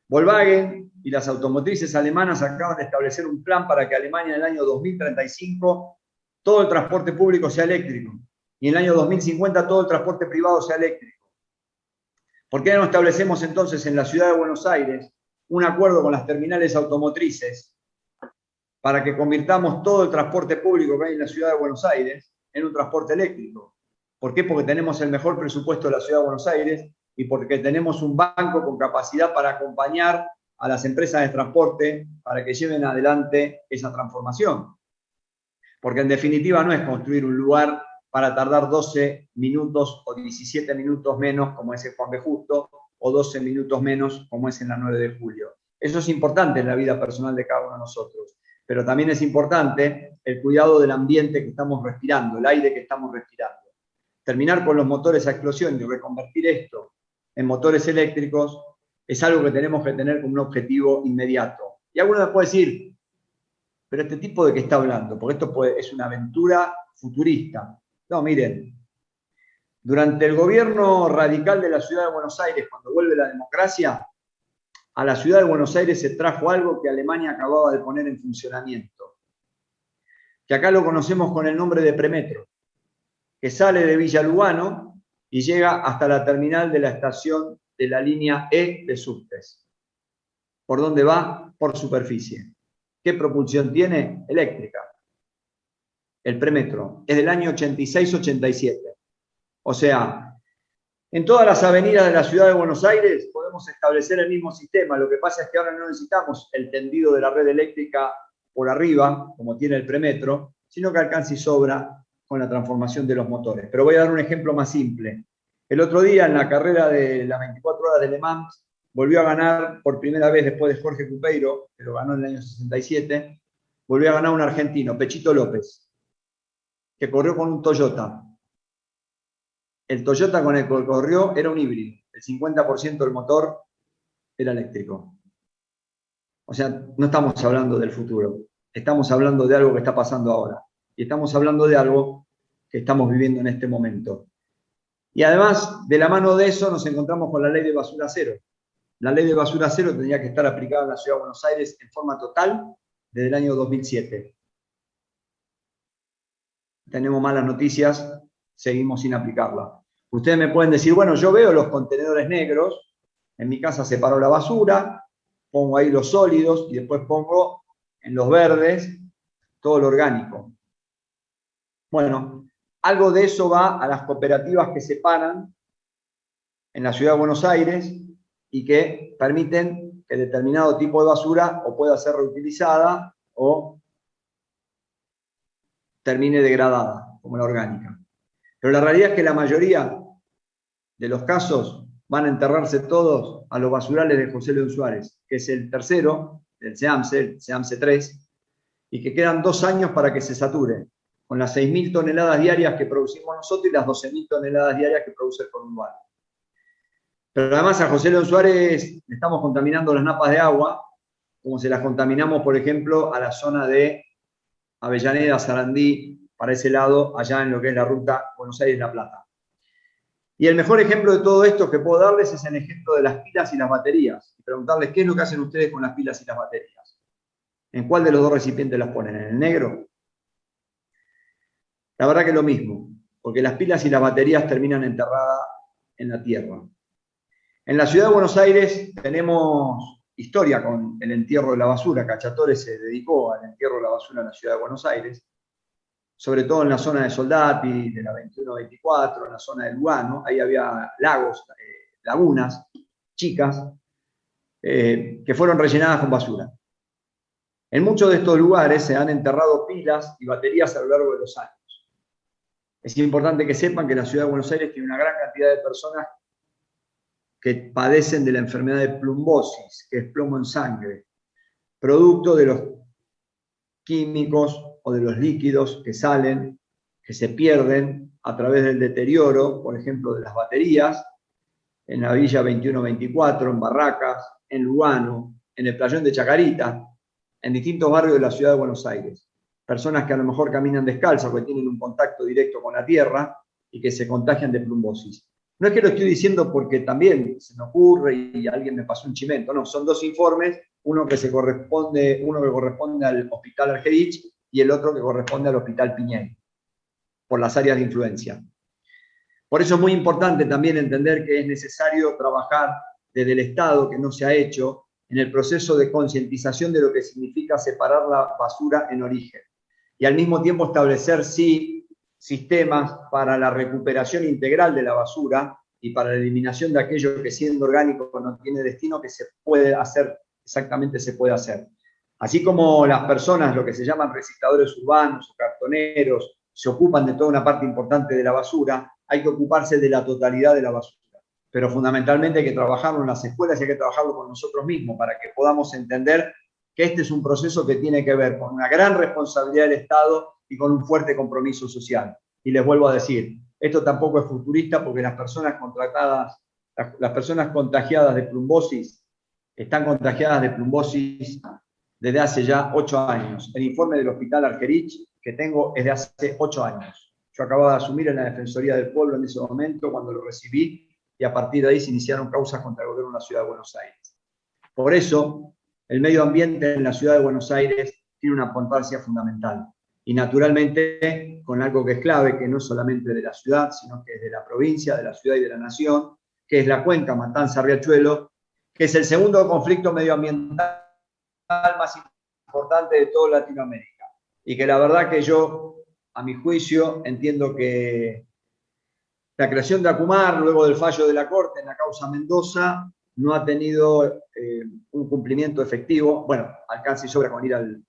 Volkswagen y las automotrices alemanas acaban de establecer un plan para que Alemania en el año 2035 todo el transporte público sea eléctrico y en el año 2050 todo el transporte privado sea eléctrico. ¿Por qué no establecemos entonces en la ciudad de Buenos Aires un acuerdo con las terminales automotrices para que convirtamos todo el transporte público que hay en la ciudad de Buenos Aires en un transporte eléctrico? ¿Por qué? Porque tenemos el mejor presupuesto de la ciudad de Buenos Aires y porque tenemos un banco con capacidad para acompañar a las empresas de transporte para que lleven adelante esa transformación. Porque en definitiva no es construir un lugar para tardar 12 minutos o 17 minutos menos, como es el Juan B. Justo, o 12 minutos menos, como es en la 9 de julio. Eso es importante en la vida personal de cada uno de nosotros. Pero también es importante el cuidado del ambiente que estamos respirando, el aire que estamos respirando. Terminar con los motores a explosión y reconvertir esto en motores eléctricos es algo que tenemos que tener como un objetivo inmediato. Y alguno me puede decir, pero este tipo de qué está hablando, porque esto es una aventura futurista. No, miren, durante el gobierno radical de la ciudad de Buenos Aires, cuando vuelve la democracia, a la ciudad de Buenos Aires se trajo algo que Alemania acababa de poner en funcionamiento, que acá lo conocemos con el nombre de premetro, que sale de Villa Lugano y llega hasta la terminal de la estación de la línea E de subtes. ¿Por dónde va? Por superficie. ¿Qué propulsión tiene? Eléctrica. El premetro es del año 86-87. O sea, en todas las avenidas de la ciudad de Buenos Aires podemos establecer el mismo sistema. Lo que pasa es que ahora no necesitamos el tendido de la red eléctrica por arriba, como tiene el premetro, sino que alcanza y sobra con la transformación de los motores. Pero voy a dar un ejemplo más simple. El otro día, en la carrera de las 24 horas de Le Mans, volvió a ganar por primera vez después de Jorge Cupeiro, que lo ganó en el año 67, volvió a ganar un argentino, Pechito López, que corrió con un Toyota. El Toyota con el que corrió era un híbrido. El 50% del motor era eléctrico. O sea, no estamos hablando del futuro. Estamos hablando de algo que está pasando ahora. Y estamos hablando de algo que estamos viviendo en este momento. Y además, de la mano de eso, nos encontramos con la ley de basura cero. La ley de basura cero tendría que estar aplicada en la Ciudad de Buenos Aires en forma total desde el año 2007. Tenemos malas noticias, seguimos sin aplicarla. Ustedes me pueden decir, bueno, yo veo los contenedores negros, en mi casa separo la basura, pongo ahí los sólidos y después pongo en los verdes todo lo orgánico. Bueno, algo de eso va a las cooperativas que separan en la Ciudad de Buenos Aires y que permiten que determinado tipo de basura o pueda ser reutilizada o termine degradada, como la orgánica. Pero la realidad es que la mayoría de los casos van a enterrarse todos a los basurales de José León Suárez, que es el tercero del SEAMSE, el SEAMSE 3, y que quedan 2 años para que se sature, con las 6.000 toneladas diarias que producimos nosotros y las 12.000 toneladas diarias que produce el conurbano. Pero además a José León Suárez le estamos contaminando las napas de agua, como se las contaminamos, por ejemplo, a la zona de Avellaneda, Sarandí, para ese lado, allá en lo que es la ruta Buenos Aires-La Plata. Y el mejor ejemplo de todo esto que puedo darles es el ejemplo de las pilas y las baterías. Y preguntarles qué es lo que hacen ustedes con las pilas y las baterías. ¿En cuál de los dos recipientes las ponen? ¿En el negro? La verdad que es lo mismo, porque las pilas y las baterías terminan enterradas en la tierra. En la ciudad de Buenos Aires tenemos historia con el entierro de la basura. Cacciatore se dedicó al entierro de la basura en la ciudad de Buenos Aires, sobre todo en la zona de Soldati, de la 21-24, en la zona de Lugano. Ahí había lagos, lagunas chicas, que fueron rellenadas con basura. En muchos de estos lugares se han enterrado pilas y baterías a lo largo de los años. Es importante que sepan que la ciudad de Buenos Aires tiene una gran cantidad de personas que padecen de la enfermedad de plumbosis, que es plomo en sangre, producto de los químicos o de los líquidos que salen, que se pierden a través del deterioro, por ejemplo, de las baterías, en la Villa 21-24, en Barracas, en Lugano, en el Playón de Chacarita, en distintos barrios de la ciudad de Buenos Aires. Personas que a lo mejor caminan descalzas porque tienen un contacto directo con la tierra y que se contagian de plumbosis. No es que lo estoy diciendo porque también se me ocurre y alguien me pasó un chimento, no, son 2 informes, uno que corresponde al Hospital Argerich y el otro que corresponde al Hospital Piñey, por las áreas de influencia. Por eso es muy importante también entender que es necesario trabajar desde el Estado, que no se ha hecho, en el proceso de concientización de lo que significa separar la basura en origen. Y al mismo tiempo establecer, sí, sistemas para la recuperación integral de la basura y para la eliminación de aquello que siendo orgánico no tiene destino, que se puede hacer, exactamente se puede hacer. Así como las personas, lo que se llaman recicladores urbanos o cartoneros, se ocupan de toda una parte importante de la basura, hay que ocuparse de la totalidad de la basura. Pero fundamentalmente hay que trabajarlo en las escuelas y hay que trabajarlo con nosotros mismos para que podamos entender que este es un proceso que tiene que ver con una gran responsabilidad del Estado y con un fuerte compromiso social. Y les vuelvo a decir, esto tampoco es futurista porque las personas contagiadas de plumbosis están contagiadas de plumbosis desde hace ya 8 años. El informe del Hospital Argerich que tengo es de hace 8 años. Yo acababa de asumir en la Defensoría del Pueblo en ese momento cuando lo recibí y a partir de ahí se iniciaron causas contra el gobierno de la Ciudad de Buenos Aires. Por eso, el medio ambiente en la ciudad de Buenos Aires tiene una importancia fundamental. Y naturalmente, con algo que es clave, que no es solamente de la ciudad, sino que es de la provincia, de la ciudad y de la nación, que es la cuenca Matanza-Riachuelo, que es el segundo conflicto medioambiental más importante de toda Latinoamérica. Y que la verdad que yo, a mi juicio, entiendo que la creación de Acumar, luego del fallo de la Corte en la causa Mendoza, no ha tenido un cumplimiento efectivo. Bueno, alcanza y sobra con ir al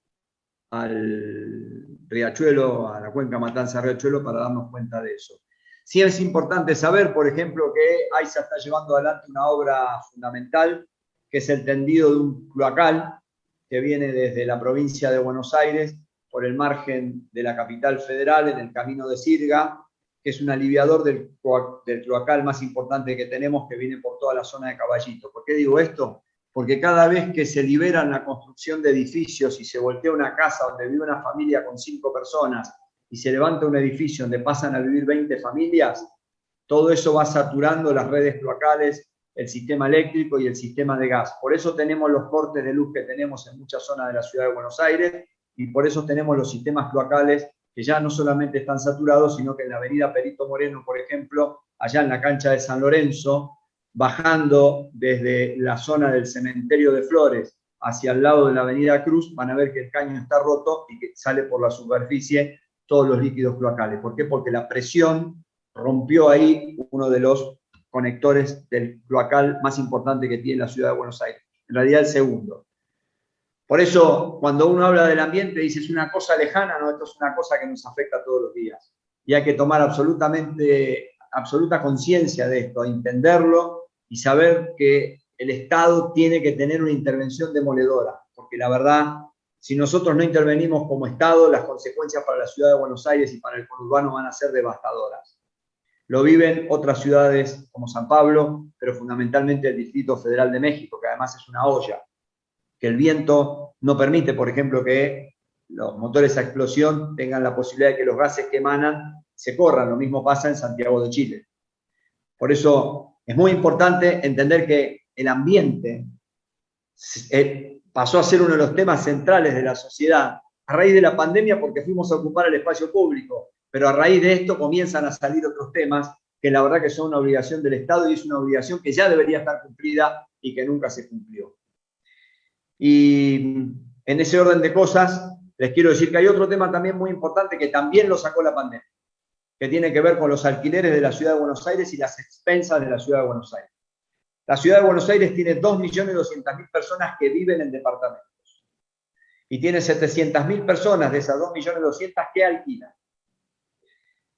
Riachuelo, a la cuenca Matanza-Riachuelo, para darnos cuenta de eso. Sí es importante saber, por ejemplo, que AISA está llevando adelante una obra fundamental, que es el tendido de un cloacal que viene desde la provincia de Buenos Aires, por el margen de la capital federal, en el camino de Sirga, que es un aliviador del cloacal más importante que tenemos, que viene por toda la zona de Caballito. ¿Por qué digo esto? Porque cada vez que se liberan la construcción de edificios y se voltea una casa donde vive una familia con 5 personas y se levanta un edificio donde pasan a vivir 20 familias, todo eso va saturando las redes cloacales, el sistema eléctrico y el sistema de gas. Por eso tenemos los cortes de luz que tenemos en muchas zonas de la ciudad de Buenos Aires y por eso tenemos los sistemas cloacales que ya no solamente están saturados, sino que en la avenida Perito Moreno, por ejemplo, allá en la cancha de San Lorenzo, bajando desde la zona del cementerio de Flores hacia el lado de la avenida Cruz, van a ver que el caño está roto y que sale por la superficie todos los líquidos cloacales. ¿Por qué? Porque la presión rompió ahí uno de los conectores del cloacal más importante que tiene la ciudad de Buenos Aires. En realidad el segundo. Por eso, cuando uno habla del ambiente, dice, es una cosa lejana, no, esto es una cosa que nos afecta todos los días. Y hay que tomar absoluta conciencia de esto, entenderlo y saber que el Estado tiene que tener una intervención demoledora, porque la verdad, si nosotros no intervenimos como Estado, las consecuencias para la ciudad de Buenos Aires y para el conurbano van a ser devastadoras. Lo viven otras ciudades como San Pablo, pero fundamentalmente el Distrito Federal de México, que además es una olla, que el viento no permite, por ejemplo, que los motores a explosión tengan la posibilidad de que los gases que emanan se corran. Lo mismo pasa en Santiago de Chile. Por eso es muy importante entender que el ambiente pasó a ser uno de los temas centrales de la sociedad a raíz de la pandemia porque fuimos a ocupar el espacio público, pero a raíz de esto comienzan a salir otros temas que la verdad que son una obligación del Estado y es una obligación que ya debería estar cumplida y que nunca se cumplió. Y en ese orden de cosas, les quiero decir que hay otro tema también muy importante que también lo sacó la pandemia, que tiene que ver con los alquileres de la ciudad de Buenos Aires y las expensas de la ciudad de Buenos Aires. La ciudad de Buenos Aires tiene 2.200.000 personas que viven en departamentos y tiene 700.000 personas de esas 2.200.000 que alquilan.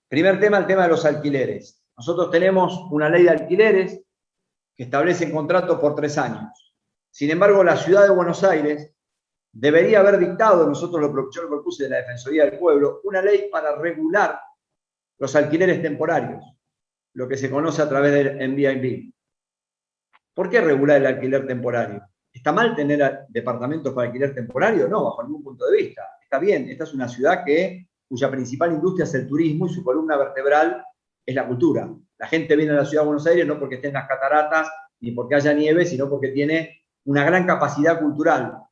Primer tema, el tema de los alquileres. Nosotros tenemos una ley de alquileres que establece contratos por 3 años. Sin embargo, la ciudad de Buenos Aires debería haber dictado, yo lo propuse de la Defensoría del Pueblo, una ley para regular los alquileres temporarios, lo que se conoce a través del Airbnb. ¿Por qué regular el alquiler temporario? ¿Está mal tener departamentos para alquiler temporario? No, bajo ningún punto de vista. Está bien, esta es una ciudad cuya principal industria es el turismo y su columna vertebral es la cultura. La gente viene a la ciudad de Buenos Aires no porque estén las cataratas ni porque haya nieve, sino porque tiene una gran capacidad cultural.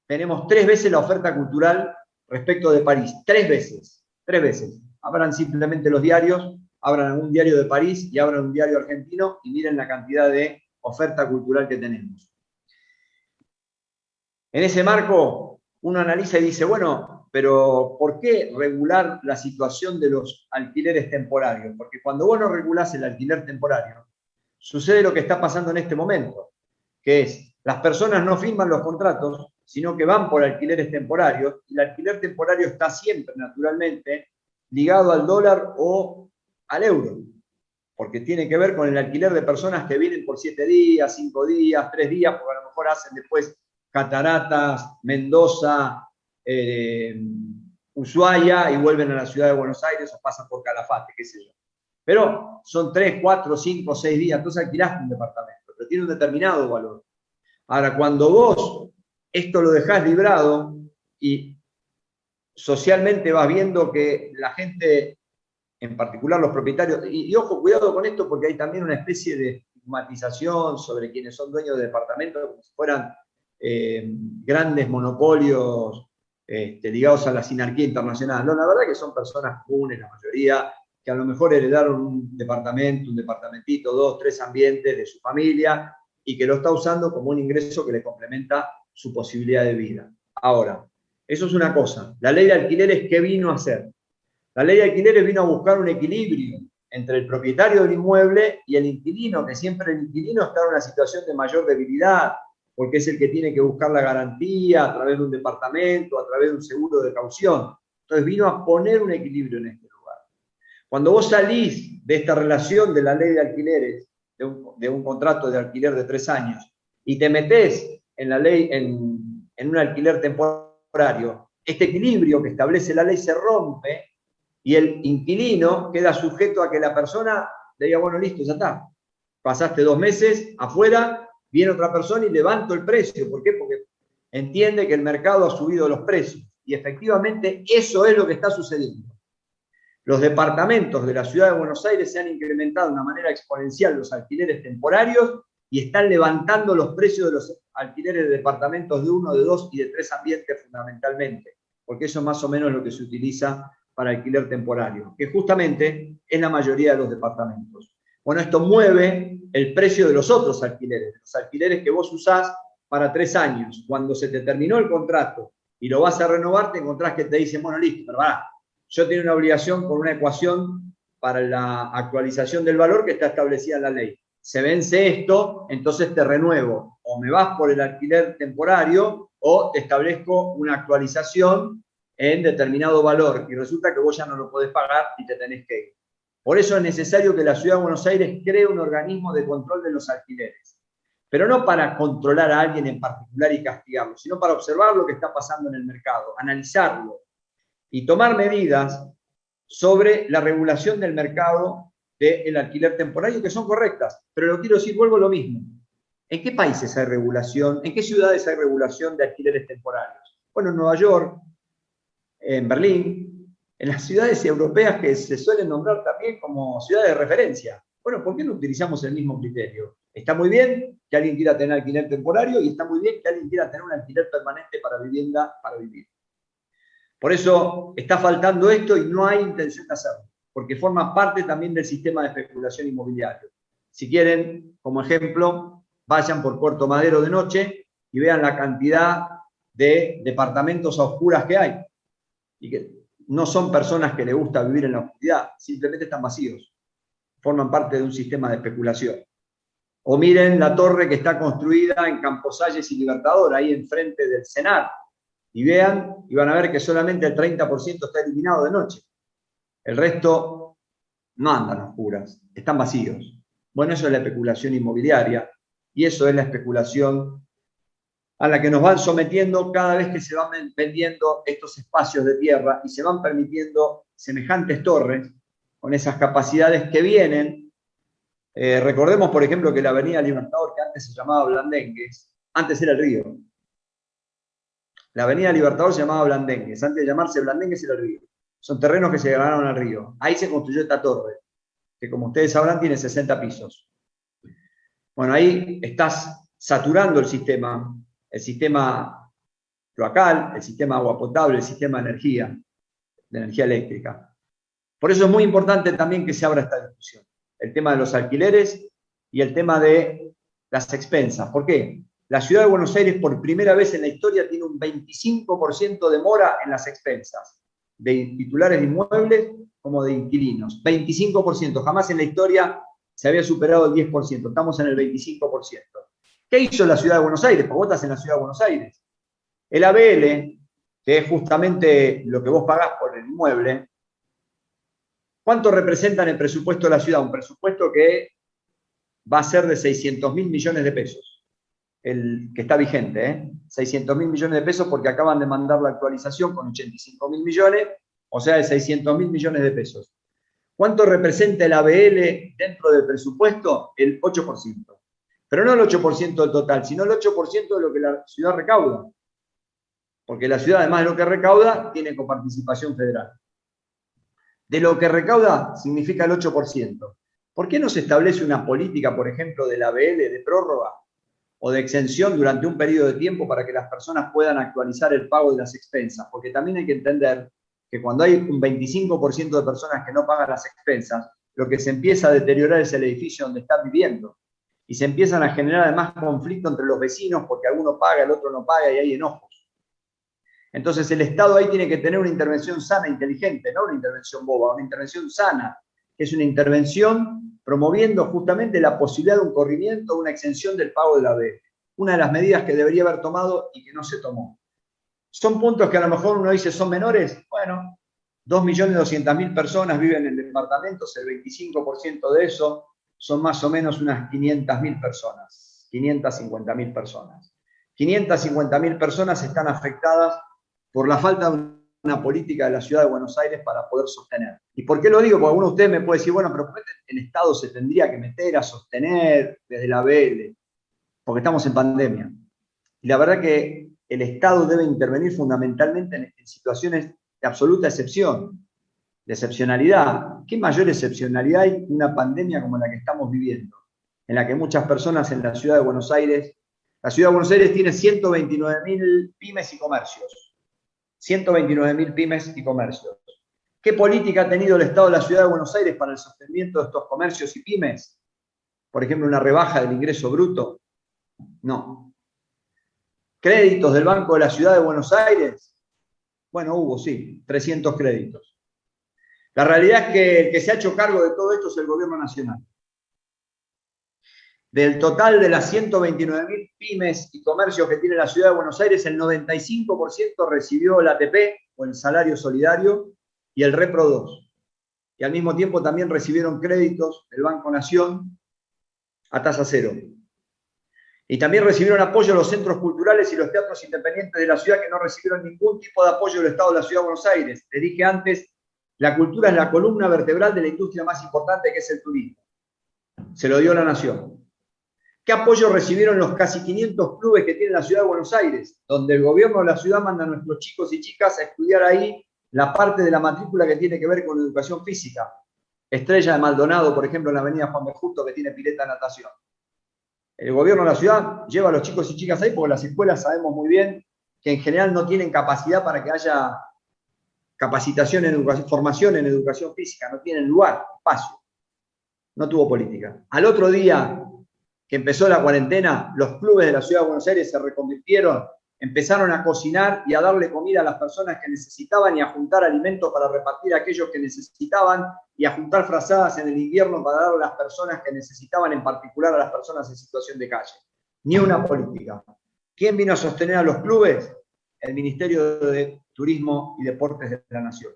Tenemos 3 veces la oferta cultural respecto de París. 3 veces. Abran simplemente los diarios, abran algún diario de París y abran un diario argentino y miren la cantidad de oferta cultural que tenemos. En ese marco, uno analiza y dice, bueno, pero ¿por qué regular la situación de los alquileres temporarios? Porque cuando vos no regulás el alquiler temporario, sucede lo que está pasando en este momento, que es, las personas no firman los contratos, sino que van por alquileres temporarios, y el alquiler temporario está siempre, naturalmente, ligado al dólar o al euro, porque tiene que ver con el alquiler de personas que vienen por 7 días, 5 días, 3 días, porque a lo mejor hacen después Cataratas, Mendoza, Ushuaia, y vuelven a la ciudad de Buenos Aires o pasan por Calafate, qué sé yo. Pero son 3, 4, 5, 6 días, entonces alquilaste un departamento, pero tiene un determinado valor. Ahora, cuando vos esto lo dejás librado y socialmente vas viendo que la gente, en particular los propietarios, y ojo, cuidado con esto porque hay también una especie de estigmatización sobre quienes son dueños de departamentos como si fueran grandes monopolios ligados a la sinarquía internacional. No, la verdad que son personas comunes, la mayoría, que a lo mejor heredaron un departamento, un departamentito, 2, 3 ambientes de su familia y que lo está usando como un ingreso que le complementa su posibilidad de vida. Ahora, eso es una cosa. La ley de alquileres, ¿qué vino a hacer? La ley de alquileres vino a buscar un equilibrio entre el propietario del inmueble y el inquilino, que siempre el inquilino está en una situación de mayor debilidad, porque es el que tiene que buscar la garantía a través de un departamento, a través de un seguro de caución. Entonces vino a poner un equilibrio en este lugar. Cuando vos salís de esta relación de la ley de alquileres, de un contrato de alquiler de 3 años, y te metés en la ley, en un alquiler temporario, este equilibrio que establece la ley se rompe y el inquilino queda sujeto a que la persona le diga, bueno, listo, ya está. Pasaste 2 meses afuera, viene otra persona y levanto el precio. ¿Por qué? Porque entiende que el mercado ha subido los precios. Y efectivamente eso es lo que está sucediendo. Los departamentos de la ciudad de Buenos Aires se han incrementado de una manera exponencial los alquileres temporarios y están levantando los precios de los alquileres de departamentos de 1, de 2 y de 3 ambientes fundamentalmente, porque eso es más o menos lo que se utiliza para alquiler temporario, que justamente es la mayoría de los departamentos. Bueno, esto mueve el precio de los otros alquileres, los alquileres que vos usás para 3 años. Cuando se te terminó el contrato y lo vas a renovar, te encontrás que te dicen, bueno, listo, pero pará, yo tengo una obligación con una ecuación para la actualización del valor que está establecida en la ley. Se vence esto, entonces te renuevo. O me vas por el alquiler temporario o te establezco una actualización en determinado valor y resulta que vos ya no lo podés pagar y te tenés que ir. Por eso es necesario que la Ciudad de Buenos Aires cree un organismo de control de los alquileres. Pero no para controlar a alguien en particular y castigarlo, sino para observar lo que está pasando en el mercado, analizarlo y tomar medidas sobre la regulación del mercado del alquiler temporario que son correctas. Pero lo quiero decir, vuelvo a lo mismo. ¿En qué países hay regulación? ¿En qué ciudades hay regulación de alquileres temporarios? Bueno, en Nueva York, en Berlín, en las ciudades europeas que se suelen nombrar también como ciudades de referencia. Bueno, ¿por qué no utilizamos el mismo criterio? Está muy bien que alguien quiera tener alquiler temporario y está muy bien que alguien quiera tener un alquiler permanente para vivienda, para vivir. Por eso está faltando esto y no hay intención de hacerlo, porque forma parte también del sistema de especulación inmobiliario. Si quieren, como ejemplo, vayan por Puerto Madero de noche y vean la cantidad de departamentos a oscuras que hay. Y que no son personas que les gusta vivir en la oscuridad, simplemente están vacíos. Forman parte de un sistema de especulación. O miren la torre que está construida en Camposalles y Libertador, ahí enfrente del CENAR. Y vean, y van a ver que solamente el 30% está iluminado de noche. El resto no andan a oscuras, están vacíos. Bueno, eso es la especulación inmobiliaria y eso es la especulación a la que nos van sometiendo cada vez que se van vendiendo estos espacios de tierra y se van permitiendo semejantes torres con esas capacidades que vienen. Recordemos, por ejemplo, que la Avenida Libertador, que antes se llamaba Blandengues, antes era el río. La Avenida Libertador se llamaba Blandengues, antes de llamarse Blandengues era el río. Son terrenos que se ganaron al río. Ahí se construyó esta torre, que como ustedes sabrán tiene 60 pisos. Bueno, ahí estás saturando el sistema cloacal, el sistema agua potable, el sistema de energía eléctrica. Por eso es muy importante también que se abra esta discusión. El tema de los alquileres y el tema de las expensas. ¿Por qué? La ciudad de Buenos Aires por primera vez en la historia tiene un 25% de mora en las expensas, de titulares de inmuebles como de inquilinos. 25%, jamás en la historia se había superado el 10%, estamos en el 25%. ¿Qué hizo la ciudad de Buenos Aires? Porque vos estás en la ciudad de Buenos Aires. El ABL, que es justamente lo que vos pagás por el inmueble, ¿cuánto representa en el presupuesto de la ciudad? Un presupuesto que va a ser de 600.000 millones de pesos. El que está vigente, 600.000 millones de pesos porque acaban de mandar la actualización con 85.000 millones, o sea, de 600.000 millones de pesos. ¿Cuánto representa el ABL dentro del presupuesto? El 8%. Pero no el 8% del total, sino el 8% de lo que la ciudad recauda. Porque la ciudad, además de lo que recauda, tiene coparticipación federal. De lo que recauda significa el 8%. ¿Por qué no se establece una política, por ejemplo, del ABL de prórroga o de exención durante un periodo de tiempo para que las personas puedan actualizar el pago de las expensas? Porque también hay que entender que cuando hay un 25% de personas que no pagan las expensas, lo que se empieza a deteriorar es el edificio donde están viviendo. Y se empiezan a generar además conflictos entre los vecinos porque alguno paga, el otro no paga y hay enojos. Entonces el Estado ahí tiene que tener una intervención sana, inteligente, no una intervención boba, una intervención sana, que es una intervención promoviendo justamente la posibilidad de un corrimiento, una exención del pago de la ABL. Una de las medidas que debería haber tomado y que no se tomó. Son puntos que a lo mejor uno dice son menores. Bueno, 2.200.000 personas viven en departamentos, el 25% de eso son más o menos unas 500.000 personas, 550.000 personas. 550.000 personas están afectadas por la falta de una política de la Ciudad de Buenos Aires para poder sostener. ¿Y por qué lo digo? Porque alguno de ustedes me puede decir, bueno, pero el Estado se tendría que meter a sostener desde la ABL, porque estamos en pandemia. Y la verdad que el Estado debe intervenir fundamentalmente en situaciones de absoluta excepción, de excepcionalidad. ¿Qué mayor excepcionalidad hay que una pandemia como la que estamos viviendo? En la que muchas personas en la Ciudad de Buenos Aires, la Ciudad de Buenos Aires tiene 129.000 pymes y comercios. 129.000 pymes y comercios. ¿Qué política ha tenido el Estado de la Ciudad de Buenos Aires para el sostenimiento de estos comercios y pymes? Por ejemplo, una rebaja del ingreso bruto. No. ¿Créditos del Banco de la Ciudad de Buenos Aires? Bueno, hubo, sí, 300 créditos. La realidad es que el que se ha hecho cargo de todo esto es el Gobierno Nacional. Del total de las 129.000 pymes y comercios que tiene la Ciudad de Buenos Aires, el 95% recibió el ATP, o el salario solidario, y el Repro 2. Y al mismo tiempo también recibieron créditos del Banco Nación a tasa cero. Y también recibieron apoyo a los centros culturales y los teatros independientes de la ciudad, que no recibieron ningún tipo de apoyo del Estado de la Ciudad de Buenos Aires. Les dije antes, la cultura es la columna vertebral de la industria más importante, que es el turismo. Se lo dio la Nación. ¿Qué apoyo recibieron los casi 500 clubes que tiene la Ciudad de Buenos Aires? Donde el gobierno de la ciudad manda a nuestros chicos y chicas a estudiar ahí la parte de la matrícula que tiene que ver con educación física. Estrella de Maldonado, por ejemplo, en la avenida Juan B. Justo, que tiene pileta de natación. El gobierno de la ciudad lleva a los chicos y chicas ahí porque las escuelas sabemos muy bien que en general no tienen capacidad para que haya capacitación en educación, formación en educación física, no tienen lugar, espacio. No tuvo política. Al otro día que empezó la cuarentena, los clubes de la Ciudad de Buenos Aires se reconvirtieron, empezaron a cocinar y a darle comida a las personas que necesitaban y a juntar alimentos para repartir a aquellos que necesitaban y a juntar frazadas en el invierno para dar a las personas que necesitaban, en particular a las personas en situación de calle. Ni una política. ¿Quién vino a sostener a los clubes? El Ministerio de Turismo y Deportes de la Nación.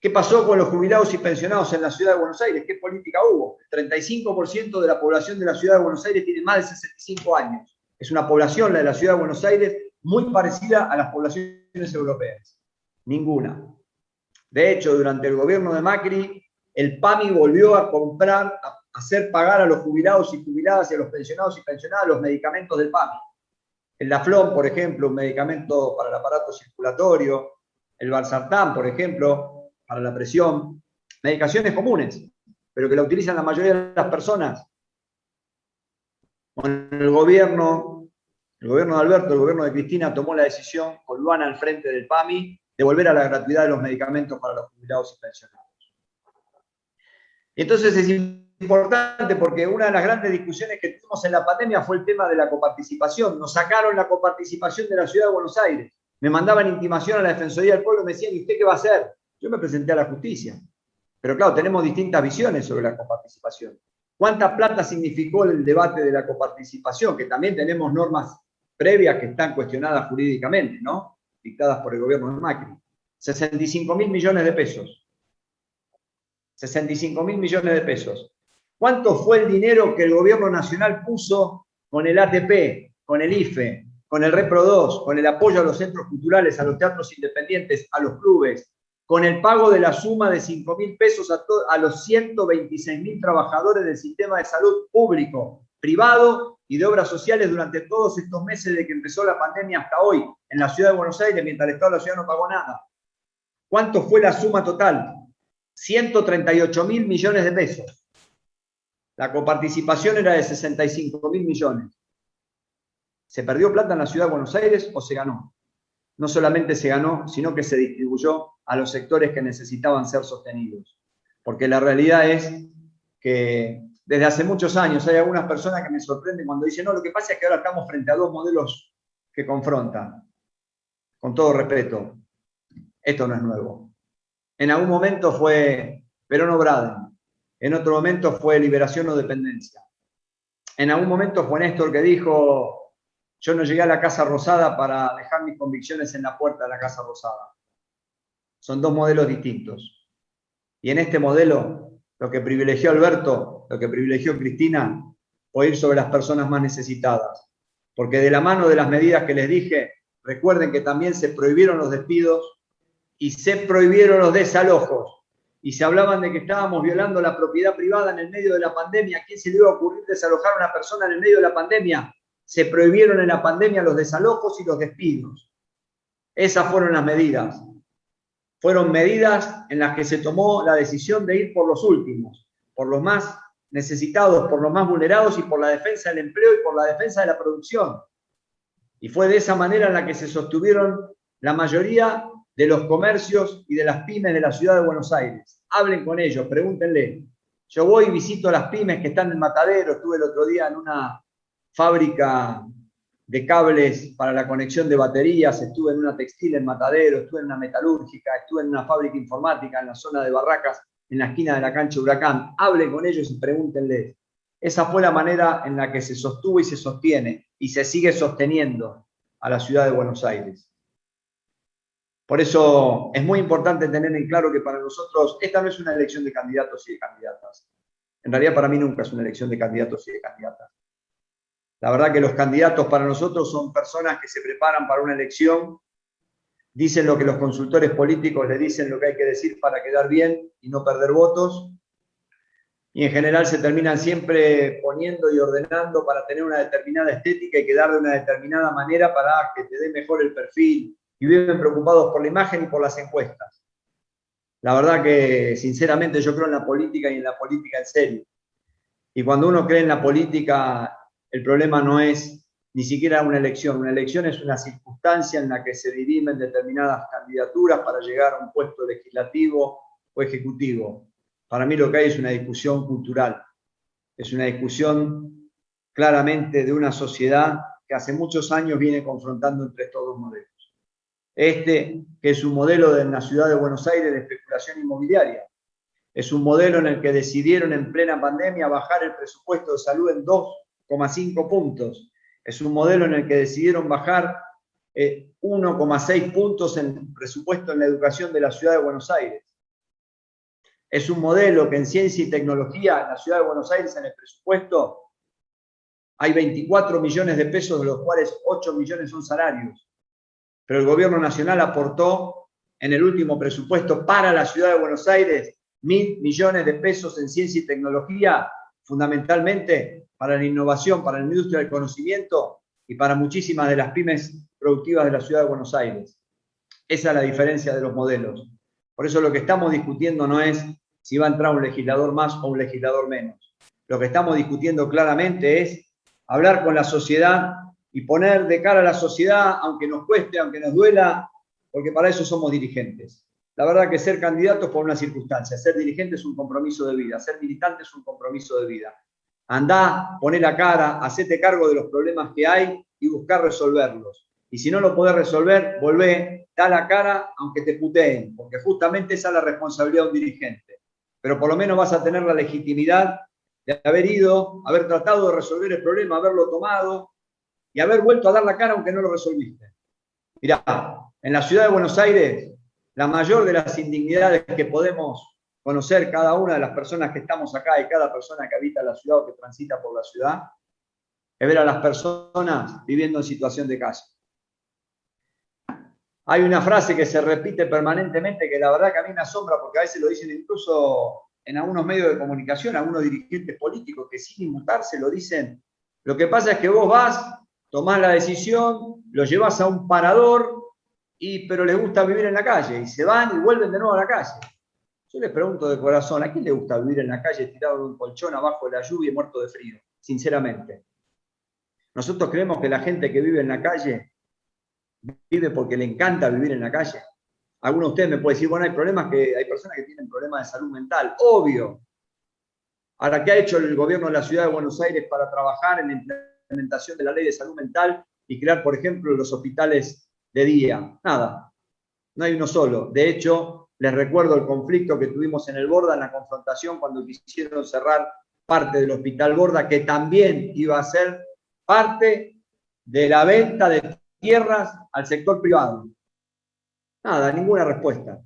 ¿Qué pasó con los jubilados y pensionados en la Ciudad de Buenos Aires? ¿Qué política hubo? El 35% de la población de la Ciudad de Buenos Aires tiene más de 65 años. Es una población, la de la Ciudad de Buenos Aires, muy parecida a las poblaciones europeas. Ninguna. De hecho, durante el gobierno de Macri, el PAMI volvió a comprar, a hacer pagar a los jubilados y jubiladas y a los pensionados y pensionadas los medicamentos del PAMI. El Daflón, por ejemplo, un medicamento para el aparato circulatorio. El Valsartán, por ejemplo, para la presión. Medicaciones comunes, pero que la utilizan la mayoría de las personas. Con el gobierno de Alberto, el gobierno de Cristina tomó la decisión, con Luana al frente del PAMI, de volver a la gratuidad de los medicamentos para los jubilados y pensionados. Entonces es importante porque una de las grandes discusiones que tuvimos en la pandemia fue el tema de la coparticipación. Nos sacaron la coparticipación de la Ciudad de Buenos Aires. Me mandaban intimación a la Defensoría del Pueblo y me decían, ¿y usted qué va a hacer? Yo me presenté a la justicia. Pero claro, tenemos distintas visiones sobre la coparticipación. ¿Cuánta plata significó el debate de la coparticipación? Que también tenemos normas previas que están cuestionadas jurídicamente, ¿no? Dictadas por el gobierno de Macri. 65.000 millones de pesos. 65.000 millones de pesos. ¿Cuánto fue el dinero que el gobierno nacional puso con el ATP, con el IFE, con el Repro 2, con el apoyo a los centros culturales, a los teatros independientes, a los clubes, con el pago de la suma de 5.000 pesos a los 126.000 trabajadores del sistema de salud público, privado y de obras sociales durante todos estos meses de que empezó la pandemia hasta hoy en la Ciudad de Buenos Aires, mientras el Estado de la Ciudad no pagó nada? ¿Cuánto fue la suma total? 138.000 millones de pesos. La coparticipación era de 65.000 millones. ¿Se perdió plata en la ciudad de Buenos Aires o se ganó? No solamente se ganó, sino que se distribuyó a los sectores que necesitaban ser sostenidos. Porque la realidad es que desde hace muchos años hay algunas personas que me sorprenden cuando dicen, no, lo que pasa es que ahora estamos frente a dos modelos que confrontan. Con todo respeto, esto no es nuevo. En algún momento fue Perón o Braden, en otro momento fue Liberación o Dependencia. En algún momento fue Néstor que dijo, yo no llegué a la Casa Rosada para dejar mis convicciones en la puerta de la Casa Rosada. Son dos modelos distintos. Y en este modelo, lo que privilegió Alberto, lo que privilegió Cristina, fue ir sobre las personas más necesitadas. Porque de la mano de las medidas que les dije, recuerden que también se prohibieron los despidos y se prohibieron los desalojos. Y se hablaban de que estábamos violando la propiedad privada en el medio de la pandemia. ¿A quién se le iba a ocurrir desalojar a una persona en el medio de la pandemia? Se prohibieron en la pandemia los desalojos y los despidos. Esas fueron las medidas. Fueron medidas en las que se tomó la decisión de ir por los últimos, por los más necesitados, por los más vulnerados y por la defensa del empleo y por la defensa de la producción. Y fue de esa manera en la que se sostuvieron la mayoría de los comercios y de las pymes de la ciudad de Buenos Aires. Hablen con ellos, pregúntenle. Yo voy y visito las pymes que están en Matadero. Estuve el otro día en una fábrica de cables para la conexión de baterías, estuve en una textil en Matadero, estuve en una metalúrgica, estuve en una fábrica informática en la zona de Barracas, en la esquina de la cancha Huracán. Hablen con ellos y pregúntenles. Esa fue la manera en la que se sostuvo y se sostiene y se sigue sosteniendo a la ciudad de Buenos Aires. Por eso es muy importante tener en claro que para nosotros esta no es una elección de candidatos y de candidatas. En realidad para mí nunca es una elección de candidatos y de candidatas. La verdad que los candidatos para nosotros son personas que se preparan para una elección, dicen lo que los consultores políticos le dicen lo que hay que decir para quedar bien y no perder votos, y en general se terminan siempre poniendo y ordenando para tener una determinada estética y quedar de una determinada manera para que te dé mejor el perfil, y viven preocupados por la imagen y por las encuestas. La verdad que, sinceramente, yo creo en la política y en la política en serio. Y cuando uno cree en la política, el problema no es ni siquiera una elección. Una elección es una circunstancia en la que se dirimen determinadas candidaturas para llegar a un puesto legislativo o ejecutivo. Para mí lo que hay es una discusión cultural. Es una discusión claramente de una sociedad que hace muchos años viene confrontando entre estos dos modelos. Este, que es un modelo de la ciudad de Buenos Aires de especulación inmobiliaria. Es un modelo en el que decidieron en plena pandemia bajar el presupuesto de salud en 2,5 puntos. Es un modelo en el que decidieron bajar 1,6 puntos en presupuesto en la educación de la ciudad de Buenos Aires. Es un modelo que en ciencia y tecnología en la ciudad de Buenos Aires en el presupuesto hay 24 millones de pesos, de los cuales 8 millones son salarios. Pero el gobierno nacional aportó en el último presupuesto para la ciudad de Buenos Aires 1.000 millones de pesos en ciencia y tecnología, fundamentalmente para la innovación, para la industria del conocimiento y para muchísimas de las pymes productivas de la ciudad de Buenos Aires. Esa es la diferencia de los modelos. Por eso lo que estamos discutiendo no es si va a entrar un legislador más o un legislador menos. Lo que estamos discutiendo claramente es hablar con la sociedad y poner de cara a la sociedad, aunque nos cueste, aunque nos duela, porque para eso somos dirigentes. La verdad que ser candidato es por una circunstancia, ser dirigente es un compromiso de vida, ser militante es un compromiso de vida. Andá, poné la cara, hacete cargo de los problemas que hay y buscar resolverlos. Y si no lo podés resolver, volvé, da la cara aunque te puteen, porque justamente esa es la responsabilidad de un dirigente. Pero por lo menos vas a tener la legitimidad de haber ido, haber tratado de resolver el problema, haberlo tomado, y haber vuelto a dar la cara aunque no lo resolviste. Mirá, en la ciudad de Buenos Aires, la mayor de las indignidades que podemos conocer cada una de las personas que estamos acá y cada persona que habita la ciudad o que transita por la ciudad, es ver a las personas viviendo en situación de calle. Hay una frase que se repite permanentemente que la verdad que a mí me asombra porque a veces lo dicen incluso en algunos medios de comunicación, algunos dirigentes políticos que sin inmutarse lo dicen. Lo que pasa es que vos vas, tomás la decisión, lo llevas a un parador, pero les gusta vivir en la calle y se van y vuelven de nuevo a la calle. Yo les pregunto de corazón, ¿a quién le gusta vivir en la calle tirado en un colchón abajo de la lluvia y muerto de frío? Sinceramente. Nosotros creemos que la gente que vive en la calle vive porque le encanta vivir en la calle. Alguno de ustedes me puede decir, bueno, hay personas que tienen problemas de salud mental, obvio. Ahora, ¿qué ha hecho el gobierno de la ciudad de Buenos Aires para trabajar en la implementación de la ley de salud mental y crear, por ejemplo, los hospitales de día? Nada, no hay uno solo. De hecho, les recuerdo el conflicto que tuvimos en el Borda, en la confrontación, cuando quisieron cerrar parte del Hospital Borda, que también iba a ser parte de la venta de tierras al sector privado. Nada, ninguna respuesta.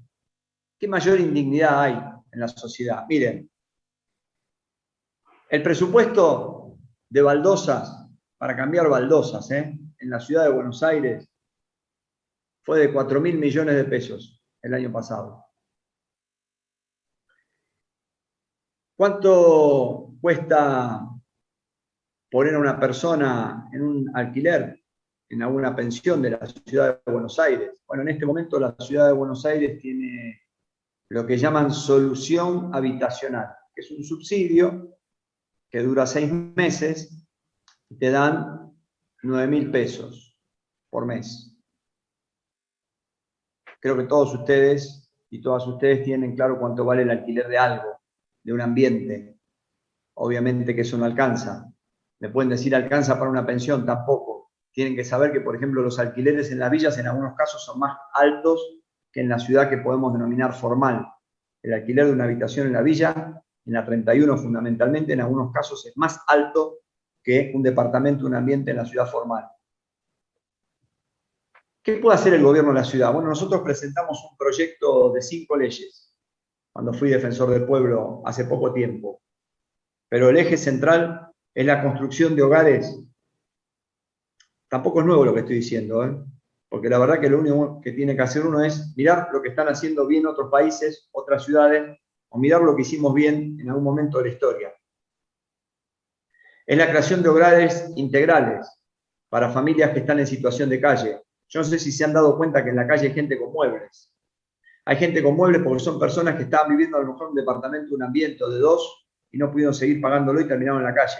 ¿Qué mayor indignidad hay en la sociedad? Miren, el presupuesto de baldosas, para cambiar baldosas, en la ciudad de Buenos Aires, fue de 4.000 millones de pesos el año pasado. ¿Cuánto cuesta poner a una persona en un alquiler, en alguna pensión de la ciudad de Buenos Aires? Bueno, en este momento la ciudad de Buenos Aires tiene lo que llaman solución habitacional, que es un subsidio que dura 6 meses y te dan 9.000 pesos por mes. Creo que todos ustedes y todas ustedes tienen claro cuánto vale el alquiler de algo, de un ambiente. Obviamente que eso no alcanza. Me pueden decir alcanza para una pensión, tampoco. Tienen que saber que, por ejemplo, los alquileres en las villas en algunos casos son más altos que en la ciudad que podemos denominar formal. El alquiler de una habitación en la villa, en la 31 fundamentalmente, en algunos casos es más alto que un departamento, un ambiente en la ciudad formal. ¿Qué puede hacer el gobierno de la ciudad? Bueno, nosotros presentamos un proyecto de 5 leyes cuando fui defensor del pueblo hace poco tiempo. Pero el eje central es la construcción de hogares. Tampoco es nuevo lo que estoy diciendo, porque la verdad que lo único que tiene que hacer uno es mirar lo que están haciendo bien otros países, otras ciudades, o mirar lo que hicimos bien en algún momento de la historia. Es la creación de hogares integrales para familias que están en situación de calle. Yo no sé si se han dado cuenta que en la calle hay gente con muebles. Hay gente con muebles porque son personas que estaban viviendo a lo mejor en un departamento, un ambiente de 2, y no pudieron seguir pagándolo y terminaron en la calle.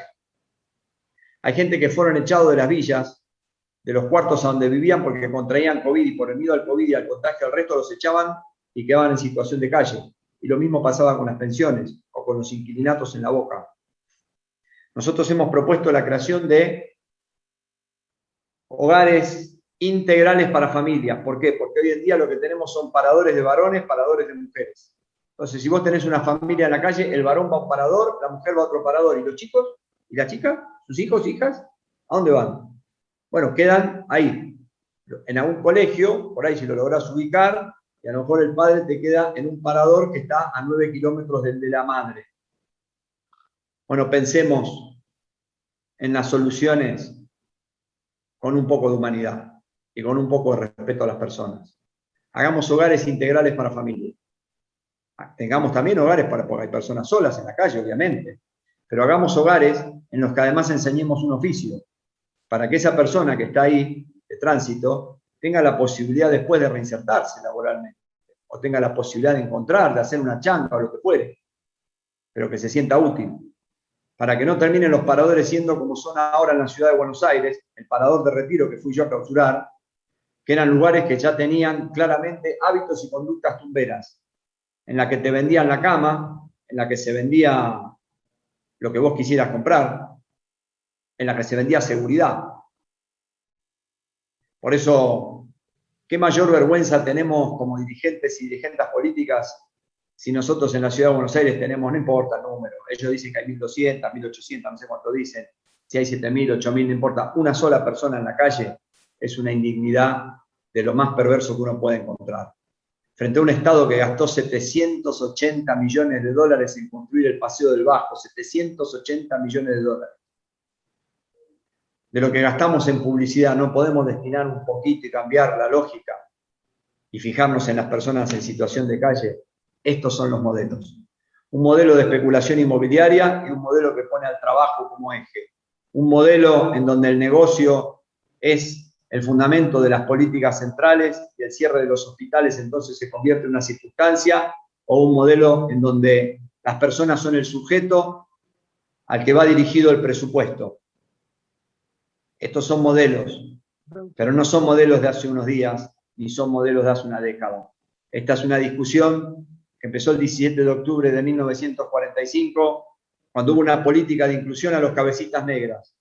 Hay gente que fueron echados de las villas, de los cuartos a donde vivían porque contraían COVID y por el miedo al COVID y al contagio al resto los echaban y quedaban en situación de calle. Y lo mismo pasaba con las pensiones o con los inquilinatos en la boca. Nosotros hemos propuesto la creación de hogares integrales para familias. ¿Por qué? Porque hoy en día lo que tenemos son paradores de varones, paradores de mujeres. Entonces, si vos tenés una familia en la calle, el varón va a un parador, la mujer va a otro parador, y los chicos, y la chica, sus hijos, hijas, ¿a dónde van? Bueno, quedan ahí, en algún colegio, por ahí si lo lográs ubicar, y a lo mejor el padre te queda en un parador que está a 9 kilómetros del de la madre. Bueno, pensemos en las soluciones con un poco de humanidad y con un poco de respeto a las personas. Hagamos hogares integrales para familias. Tengamos también hogares porque hay personas solas en la calle, obviamente, pero hagamos hogares en los que además enseñemos un oficio, para que esa persona que está ahí de tránsito tenga la posibilidad después de reinsertarse laboralmente, o tenga la posibilidad de encontrar, de hacer una changa o lo que fuere, pero que se sienta útil, para que no terminen los paradores siendo como son ahora en la ciudad de Buenos Aires, el parador de Retiro que fui yo a clausurar, que eran lugares que ya tenían claramente hábitos y conductas tumberas, en la que te vendían la cama, en la que se vendía lo que vos quisieras comprar, en la que se vendía seguridad. Por eso, ¿qué mayor vergüenza tenemos como dirigentes y dirigentes políticas si nosotros en la ciudad de Buenos Aires tenemos, no importa el número, ellos dicen que hay 1.200, 1.800, no sé cuánto dicen, si hay 7.000, 8.000, no importa, una sola persona en la calle es una indignidad de lo más perverso que uno puede encontrar. Frente a un Estado que gastó 780 millones de dólares en construir el Paseo del Bajo, 780 millones de dólares. De lo que gastamos en publicidad, no podemos destinar un poquito y cambiar la lógica y fijarnos en las personas en situación de calle. Estos son los modelos. Un modelo de especulación inmobiliaria y un modelo que pone al trabajo como eje. Un modelo en donde el negocio es el fundamento de las políticas centrales y el cierre de los hospitales entonces se convierte en una circunstancia o un modelo en donde las personas son el sujeto al que va dirigido el presupuesto. Estos son modelos, pero no son modelos de hace unos días, ni son modelos de hace una década. Esta es una discusión que empezó el 17 de octubre de 1945, cuando hubo una política de inclusión a los cabecitas negras.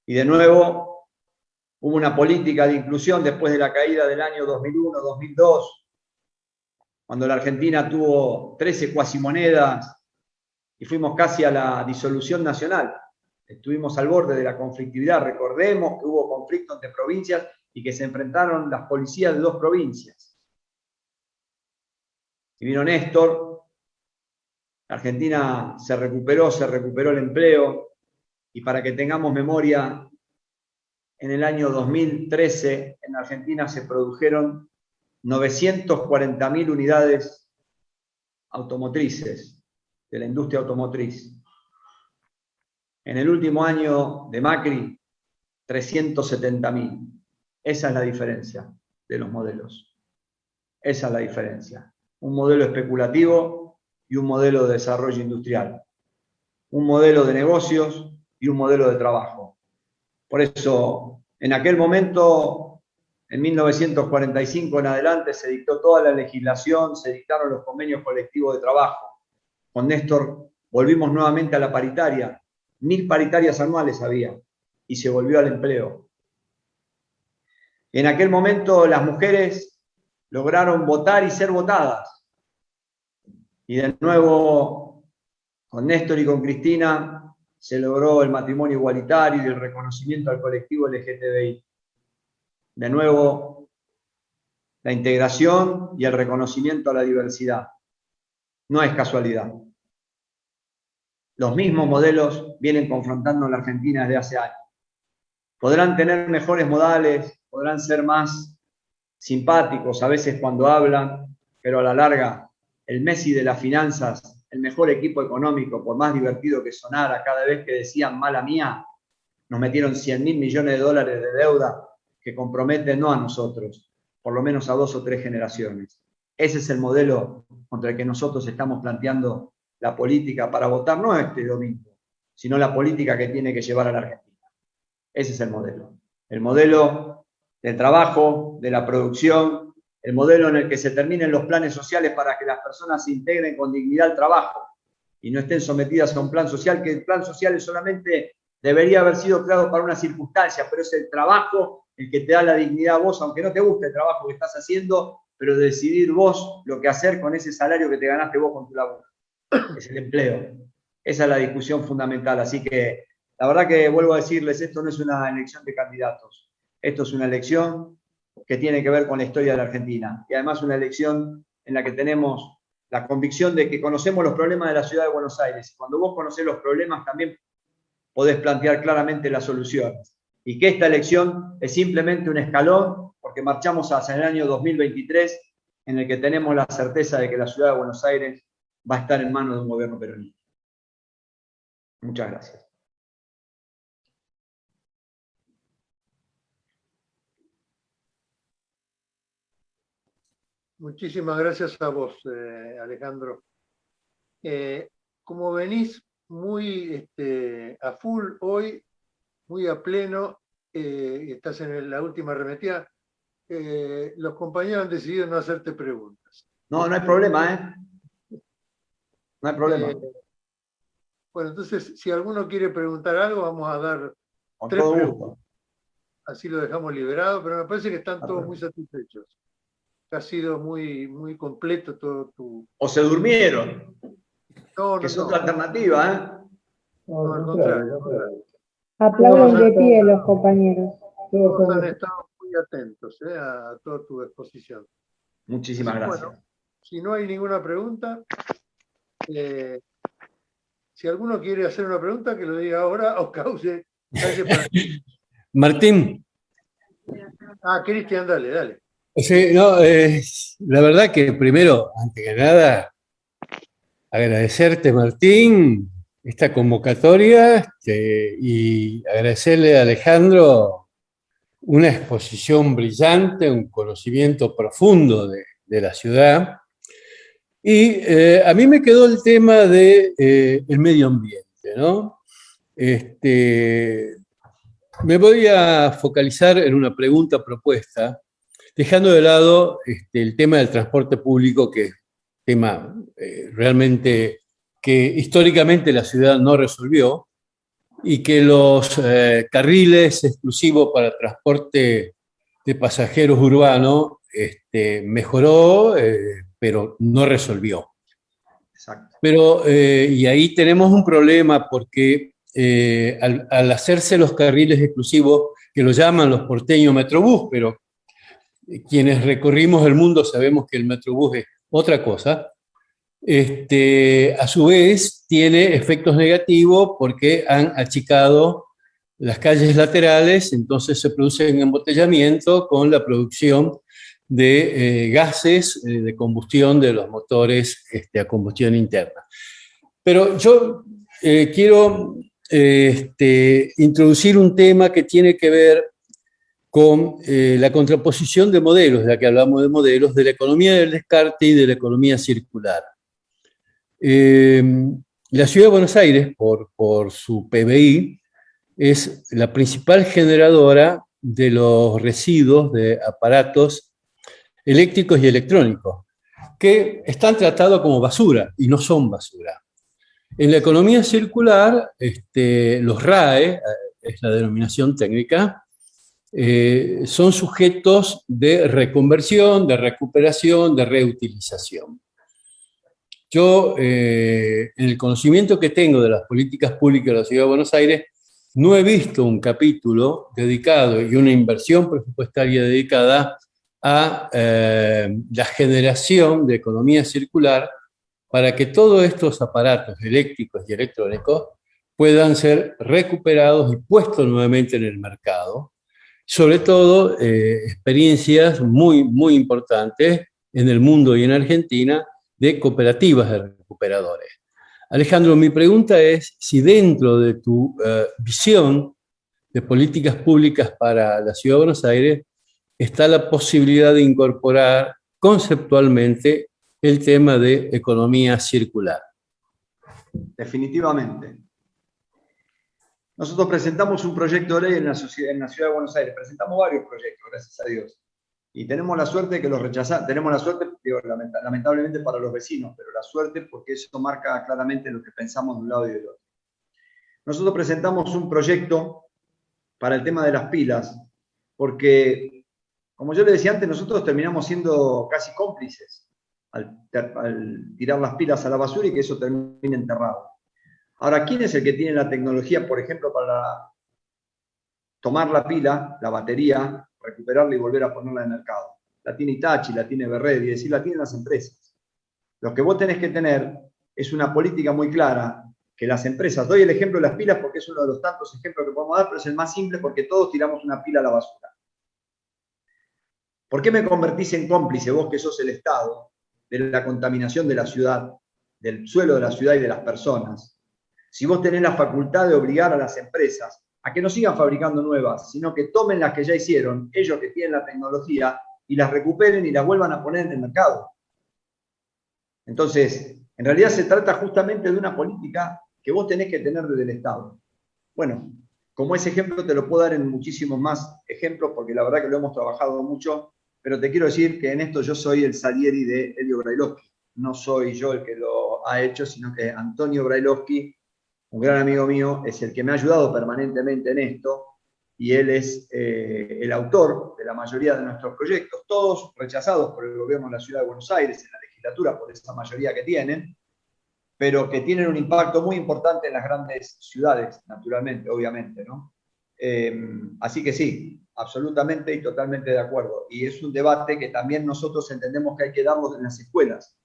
Y de nuevo hubo una política de inclusión después de la caída del año 2001-2002, cuando la Argentina tuvo 13 cuasimonedas y fuimos casi a la disolución nacional. Estuvimos al borde de la conflictividad. Recordemos que hubo conflicto entre provincias y que se enfrentaron las policías de dos provincias. Y vino Néstor, la Argentina se recuperó el empleo, y para que tengamos memoria, en el año 2013 en Argentina se produjeron 940.000 unidades automotrices, de la industria automotriz. En el último año de Macri, 370.000. Esa es la diferencia de los modelos. Esa es la diferencia. Un modelo especulativo y un modelo de desarrollo industrial. Un modelo de negocios y un modelo de trabajo. Por eso, en aquel momento, en 1945 en adelante, se dictó toda la legislación, se dictaron los convenios colectivos de trabajo. Con Néstor volvimos nuevamente a la paritaria. 1000 paritarias anuales había y se volvió al empleo. En aquel momento las mujeres lograron votar y ser votadas. Y de nuevo, con Néstor y con Cristina, se logró el matrimonio igualitario y el reconocimiento al colectivo LGTBI. De nuevo, la integración y el reconocimiento a la diversidad. No es casualidad. Los mismos modelos vienen confrontando a la Argentina desde hace años. Podrán tener mejores modales, podrán ser más simpáticos a veces cuando hablan, pero a la larga, el Messi de las finanzas, el mejor equipo económico, por más divertido que sonara, cada vez que decían mala mía, nos metieron 100.000 millones de dólares de deuda que comprometen no a nosotros, por lo menos a 2 o 3 generaciones. Ese es el modelo contra el que nosotros estamos planteando la política para votar, no este domingo, sino la política que tiene que llevar a la Argentina. Ese es el modelo del trabajo, de la producción, el modelo en el que se terminen los planes sociales para que las personas se integren con dignidad al trabajo y no estén sometidas a un plan social, que el plan social solamente debería haber sido creado para una circunstancia, pero es el trabajo el que te da la dignidad a vos, aunque no te guste el trabajo que estás haciendo, pero decidir vos lo que hacer con ese salario que te ganaste vos con tu labor. Es el empleo. Esa es la discusión fundamental. Así que la verdad que vuelvo a decirles, esto no es una elección de candidatos. Esto es una elección que tiene que ver con la historia de la Argentina. Y además una elección en la que tenemos la convicción de que conocemos los problemas de la ciudad de Buenos Aires. Cuando vos conocés los problemas también podés plantear claramente las soluciones. Y que esta elección es simplemente un escalón porque marchamos hacia el año 2023 en el que tenemos la certeza de que la ciudad de Buenos Aires va a estar en manos de un gobierno peronista. Muchas gracias. Muchísimas gracias a vos, Alejandro. Como venís muy a full hoy, muy a pleno, estás en la última arremetida, los compañeros han decidido no hacerte preguntas. No, no hay problema, ¿eh? No hay problema. Bueno, entonces, si alguno quiere preguntar algo, vamos a dar Con 3 todo preguntas. gusto. Así lo dejamos liberado, pero me parece que están todos muy satisfechos. Ha sido muy, muy completo todo tu... O se durmieron. No, que es otra alternativa, ¿eh? No, al contrario. Aplauden de pie los compañeros. Todos han estado muy atentos a toda tu exposición. Muchísimas gracias. Bueno, si no hay ninguna pregunta, si alguno quiere hacer una pregunta, que lo diga ahora o cause para... Martín. Cristian, dale. Sí, no, la verdad que primero, antes que nada, agradecerte, Martín, esta convocatoria y agradecerle a Alejandro una exposición brillante, un conocimiento profundo de la ciudad. Y a mí me quedó el tema de el medio ambiente, ¿no? Me voy a focalizar en una pregunta propuesta, dejando de lado el tema del transporte público, que es un tema realmente que históricamente la ciudad no resolvió, y que los carriles exclusivos para transporte de pasajeros urbanos mejoró, pero no resolvió. Exacto. Pero, y ahí tenemos un problema porque al hacerse los carriles exclusivos, que lo llaman los porteños Metrobús, pero quienes recorrimos el mundo sabemos que el Metrobús es otra cosa, a su vez tiene efectos negativos porque han achicado las calles laterales, entonces se produce un embotellamiento con la producción de gases de combustión de los motores a combustión interna. Pero yo quiero introducir un tema que tiene que ver con la contraposición de modelos, ya que hablamos de modelos, de la economía del descarte y de la economía circular. La ciudad de Buenos Aires, por su PBI, es la principal generadora de los residuos de aparatos eléctricos y electrónicos, que están tratados como basura y no son basura. En la economía circular, los RAE, es la denominación técnica, son sujetos de reconversión, de recuperación, de reutilización. Yo, en el conocimiento que tengo de las políticas públicas de la Ciudad de Buenos Aires, no he visto un capítulo dedicado y una inversión presupuestaria dedicada a la generación de economía circular para que todos estos aparatos eléctricos y electrónicos puedan ser recuperados y puestos nuevamente en el mercado. Sobre todo, experiencias muy, muy importantes en el mundo y en Argentina de cooperativas de recuperadores. Alejandro, mi pregunta es si dentro de tu visión de políticas públicas para la Ciudad de Buenos Aires está la posibilidad de incorporar conceptualmente el tema de economía circular. Definitivamente. Nosotros presentamos un proyecto de ley en la Ciudad de Buenos Aires, presentamos varios proyectos, gracias a Dios, y tenemos la suerte de que los rechazamos, tenemos la suerte, digo, lamentablemente para los vecinos, pero la suerte porque eso marca claramente lo que pensamos de un lado y del otro. Nosotros presentamos un proyecto para el tema de las pilas, porque, como yo le decía antes, nosotros terminamos siendo casi cómplices al tirar las pilas a la basura y que eso termine enterrado. Ahora, ¿quién es el que tiene la tecnología, por ejemplo, para tomar la pila, la batería, recuperarla y volver a ponerla en el mercado? La tiene Hitachi, la tiene Berredi, es decir, la tienen las empresas. Lo que vos tenés que tener es una política muy clara, que las empresas, doy el ejemplo de las pilas porque es uno de los tantos ejemplos que podemos dar, pero es el más simple porque todos tiramos una pila a la basura. ¿Por qué me convertís en cómplice, vos que sos el Estado, de la contaminación de la ciudad, del suelo de la ciudad y de las personas? Si vos tenés la facultad de obligar a las empresas a que no sigan fabricando nuevas, sino que tomen las que ya hicieron, ellos que tienen la tecnología, y las recuperen y las vuelvan a poner en el mercado. Entonces, en realidad se trata justamente de una política que vos tenés que tener desde el Estado. Bueno, como ese ejemplo te lo puedo dar en muchísimos más ejemplos, porque la verdad que lo hemos trabajado mucho, pero te quiero decir que en esto yo soy el Salieri de Elio Brailovsky. No soy yo el que lo ha hecho, sino que Antonio Brailovsky, un gran amigo mío, es el que me ha ayudado permanentemente en esto, y él es el autor de la mayoría de nuestros proyectos, todos rechazados por el gobierno de la Ciudad de Buenos Aires, en la legislatura, por esa mayoría que tienen, pero que tienen un impacto muy importante en las grandes ciudades, naturalmente, obviamente, ¿no? Así que sí, absolutamente y totalmente de acuerdo. Y es un debate que también nosotros entendemos que hay que darlo en las escuelas.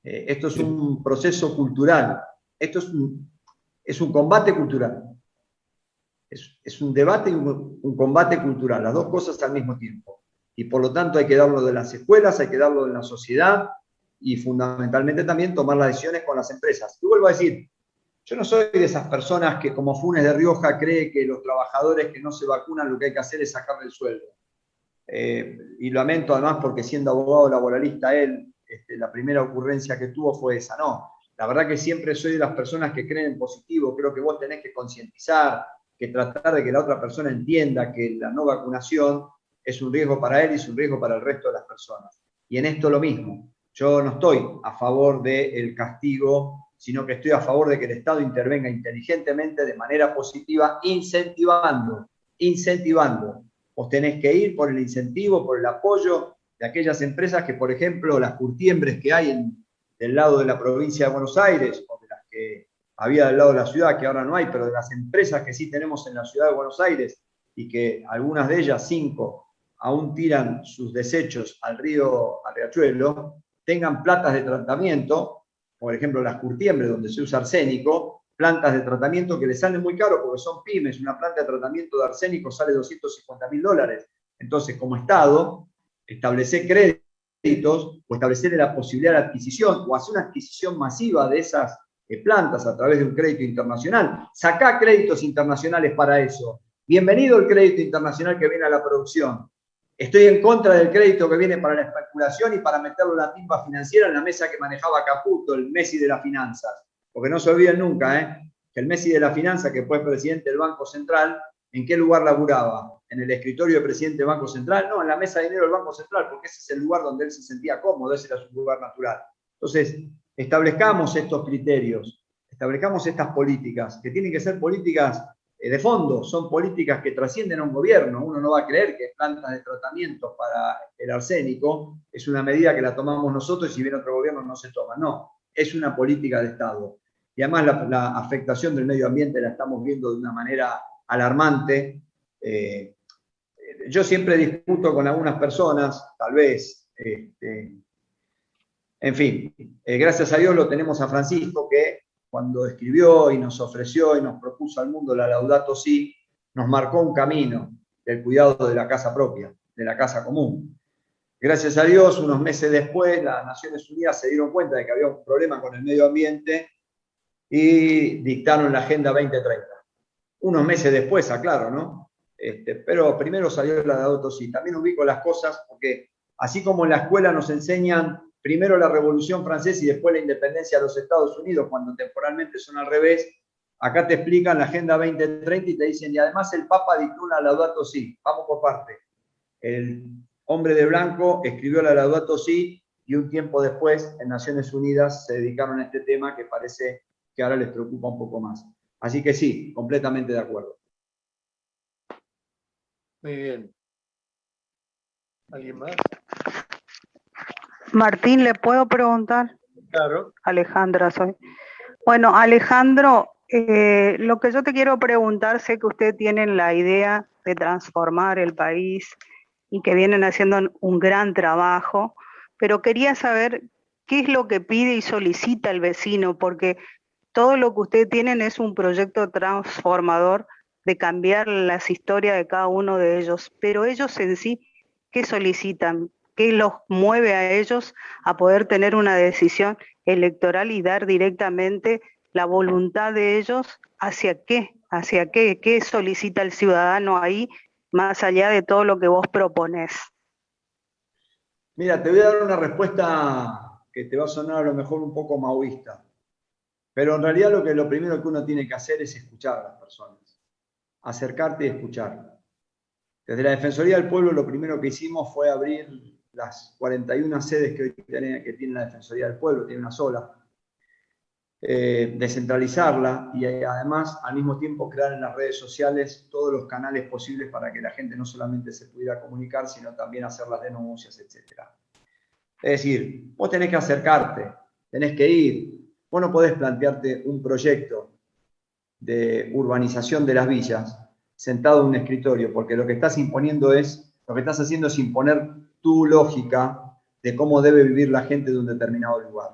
Esto es un proceso cultural, esto es un combate cultural. Es un debate y un combate cultural, las dos cosas al mismo tiempo. Y por lo tanto hay que darlo de las escuelas, hay que darlo en la sociedad y fundamentalmente también tomar las decisiones con las empresas. Y vuelvo a decir, yo no soy de esas personas que como Funes de Rioja cree que los trabajadores que no se vacunan lo que hay que hacer es sacarle el sueldo. Y lamento además porque siendo abogado laboralista él, la primera ocurrencia que tuvo fue esa. No, la verdad que siempre soy de las personas que creen en positivo. Creo que vos tenés que concientizar, que tratar de que la otra persona entienda que la no vacunación es un riesgo para él y es un riesgo para el resto de las personas. Y en esto lo mismo. Yo no estoy a favor del castigo, sino que estoy a favor de que el Estado intervenga inteligentemente, de manera positiva, incentivando. Vos tenés que ir por el incentivo, por el apoyo de aquellas empresas que, por ejemplo, las curtiembres que hay del lado de la provincia de Buenos Aires, o de las que había del lado de la ciudad, que ahora no hay, pero de las empresas que sí tenemos en la ciudad de Buenos Aires, y que algunas de ellas, 5, aún tiran sus desechos al riachuelo, tengan plantas de tratamiento, por ejemplo las curtiembres donde se usa arsénico, plantas de tratamiento que les salen muy caro porque son pymes, una planta de tratamiento de arsénico sale $250.000. Entonces, como Estado, establecer créditos o establecer la posibilidad de adquisición o hacer una adquisición masiva de esas plantas a través de un crédito internacional. Sacá créditos internacionales para eso. Bienvenido el crédito internacional que viene a la producción. Estoy en contra del crédito que viene para la especulación y para meterlo en la timba financiera en la mesa que manejaba Caputo, el Messi de las finanzas. Porque no se olviden nunca, que el Messi de la finanza, que fue presidente del Banco Central, ¿en qué lugar laburaba? ¿En el escritorio del presidente del Banco Central? No, en la mesa de dinero del Banco Central, porque ese es el lugar donde él se sentía cómodo, ese era su lugar natural. Entonces, establezcamos estos criterios, establezcamos estas políticas, que tienen que ser políticas de fondo, son políticas que trascienden a un gobierno. Uno no va a creer que plantas de tratamiento para el arsénico es una medida que la tomamos nosotros y si viene otro gobierno no se toma. No, es una política de Estado. Y además la afectación del medio ambiente la estamos viendo de una manera alarmante. Yo siempre discuto con algunas personas, tal vez, en fin, gracias a Dios lo tenemos a Francisco, que cuando escribió y nos ofreció y nos propuso al mundo la Laudato Si, nos marcó un camino del cuidado de la casa propia, de la casa común. Gracias a Dios, unos meses después, las Naciones Unidas se dieron cuenta de que había un problema con el medio ambiente y dictaron la Agenda 2030. Unos meses después, aclaro, ¿no? Pero primero salió la Laudato Si. También ubico las cosas porque así como en la escuela nos enseñan primero la Revolución Francesa y después la independencia de los Estados Unidos, cuando temporalmente son al revés, acá te explican la Agenda 2030 y te dicen, y además el Papa dictó una Laudato Si. Vamos por parte. El hombre de blanco escribió la Laudato Si y un tiempo después en Naciones Unidas se dedicaron a este tema que parece que ahora les preocupa un poco más. Así que sí, completamente de acuerdo. Muy bien. ¿Alguien más? Martín, ¿le puedo preguntar? Claro. Alejandra soy. Bueno, Alejandro, lo que yo te quiero preguntar, sé que ustedes tienen la idea de transformar el país y que vienen haciendo un gran trabajo, pero quería saber qué es lo que pide y solicita el vecino, porque todo lo que ustedes tienen es un proyecto transformador de cambiar las historias de cada uno de ellos, pero ellos en sí, ¿qué solicitan? ¿Qué los mueve a ellos a poder tener una decisión electoral y dar directamente la voluntad de ellos hacia qué? ¿Hacia qué? ¿Qué solicita el ciudadano ahí, más allá de todo lo que vos proponés? Mira, te voy a dar una respuesta que te va a sonar a lo mejor un poco maoísta, pero en realidad lo primero que uno tiene que hacer es escuchar a las personas, acercarte y escuchar. Desde la Defensoría del Pueblo lo primero que hicimos fue abrir las 41 sedes que hoy tiene la Defensoría del Pueblo, tiene una sola, descentralizarla y además al mismo tiempo crear en las redes sociales todos los canales posibles para que la gente no solamente se pudiera comunicar, sino también hacer las denuncias, etc. Es decir, vos tenés que acercarte, tenés que ir, vos no podés plantearte un proyecto de urbanización de las villas sentado en un escritorio, porque lo que estás haciendo es imponer tu lógica de cómo debe vivir la gente de un determinado lugar.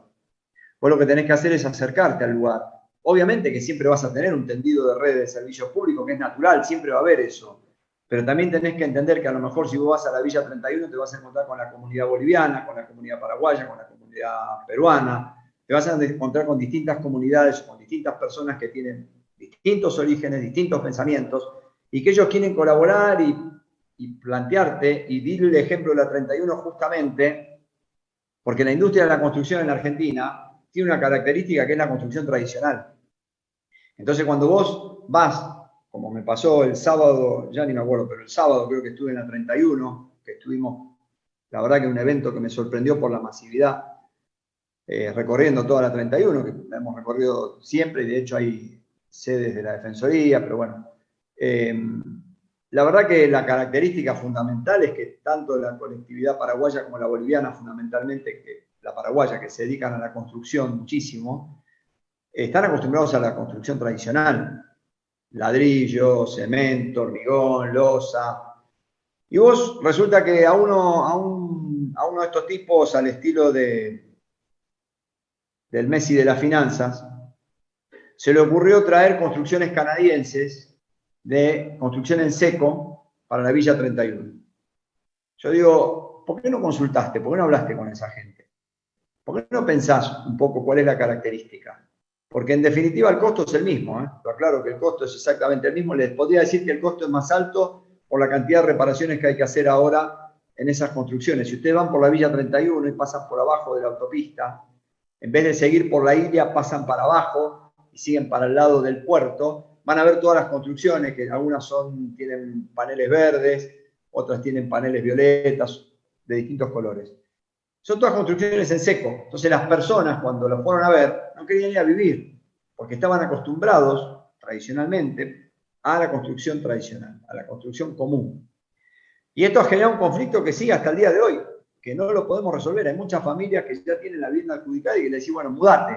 Vos lo que tenés que hacer es acercarte al lugar. Obviamente que siempre vas a tener un tendido de red de servicios públicos, que es natural, siempre va a haber eso. Pero también tenés que entender que a lo mejor si vos vas a la Villa 31 te vas a encontrar con la comunidad boliviana, con la comunidad paraguaya, con la comunidad peruana. Te vas a encontrar con distintas comunidades, con distintas personas que tienen distintos orígenes, distintos pensamientos, y que ellos quieren colaborar y plantearte, y di el ejemplo de la 31 justamente, Porque la industria de la construcción en la Argentina tiene una característica que es la construcción tradicional. Entonces, cuando vos vas, como me pasó el sábado, ya ni me acuerdo, pero el sábado creo que estuve en la 31, que estuvimos, la verdad que un evento que me sorprendió por la masividad, recorriendo toda la 31, que la hemos recorrido siempre, y de hecho hay sedes de la Defensoría, pero bueno. La verdad que la característica fundamental es que tanto la colectividad paraguaya como la boliviana, fundamentalmente que la paraguaya, que se dedican a la construcción muchísimo, están acostumbrados a la construcción tradicional. Ladrillo, cemento, hormigón, losa. Y vos resulta que a uno de estos tipos, al estilo del Messi de las finanzas, se le ocurrió traer construcciones canadienses de construcción en seco para la Villa 31. Yo digo, ¿por qué no consultaste? ¿Por qué no hablaste con esa gente? ¿Por qué no pensás un poco cuál es la característica? Porque en definitiva el costo es el mismo, ¿eh? Lo aclaro que el costo es exactamente el mismo. Les podría decir que el costo es más alto por la cantidad de reparaciones que hay que hacer ahora en esas construcciones. Si ustedes van por la Villa 31 y pasan por abajo de la autopista, en vez de seguir por la isla, pasan para abajo y siguen para el lado del puerto, van a ver todas las construcciones, que algunas tienen paneles verdes, otras tienen paneles violetas, de distintos colores. Son todas construcciones en seco. Entonces las personas, cuando lo fueron a ver, no querían ir a vivir, porque estaban acostumbrados, tradicionalmente, a la construcción tradicional, a la construcción común. Y esto ha generado un conflicto que sigue hasta el día de hoy, que no lo podemos resolver. Hay muchas familias que ya tienen la vivienda adjudicada y que le decís, bueno, mudate.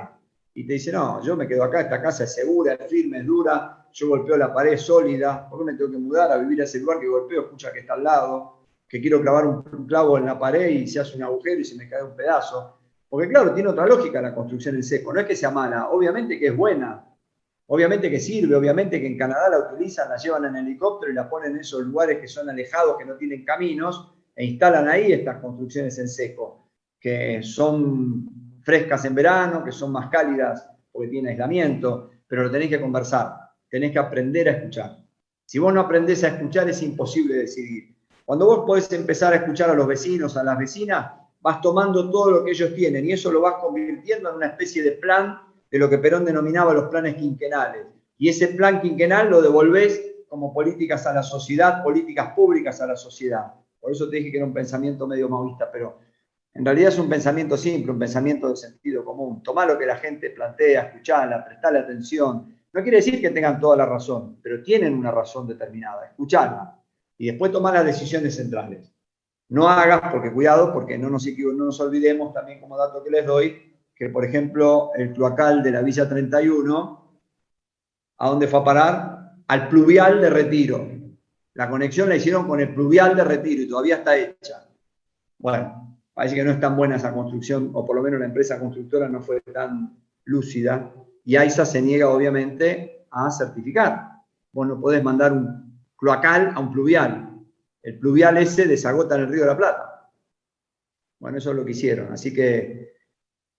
Y te dicen, no, yo me quedo acá, esta casa es segura, es firme, es dura, yo golpeo la pared sólida, ¿por qué me tengo que mudar a vivir a ese lugar que golpeo, escucha que está al lado, que quiero clavar un clavo en la pared y se hace un agujero y se me cae un pedazo? Porque claro, tiene otra lógica la construcción en seco, no es que sea mala, obviamente que es buena, obviamente que sirve, obviamente que en Canadá la utilizan, la llevan en helicóptero y la ponen en esos lugares que son alejados, que no tienen caminos, e instalan ahí estas construcciones en seco, que son frescas en verano, que son más cálidas porque tienen aislamiento, pero lo tenéis que conversar, tenés que aprender a escuchar. Si vos no aprendés a escuchar, es imposible decidir. Cuando vos podés empezar a escuchar a los vecinos, a las vecinas, vas tomando todo lo que ellos tienen y eso lo vas convirtiendo en una especie de plan de lo que Perón denominaba los planes quinquenales. Y ese plan quinquenal lo devolvés como políticas a la sociedad, políticas públicas a la sociedad. Por eso te dije que era un pensamiento medio maoísta, pero en realidad es un pensamiento simple, un pensamiento de sentido común. Tomá lo que la gente plantea, escuchala, prestale atención. No quiere decir que tengan toda la razón, pero tienen una razón determinada. Escuchala y después tomá las decisiones centrales. No hagas, porque cuidado, porque no nos olvidemos también como dato que les doy, que por ejemplo el cloacal de la Villa 31, ¿a dónde fue a parar? Al pluvial de Retiro. La conexión la hicieron con el pluvial de Retiro y todavía está hecha. Bueno, parece que no es tan buena esa construcción, o por lo menos la empresa constructora no fue tan lúcida, y AISA se niega obviamente a certificar. Vos no podés mandar un cloacal a un pluvial. El pluvial ese desagota en el Río de la Plata. Bueno, eso es lo que hicieron. Así que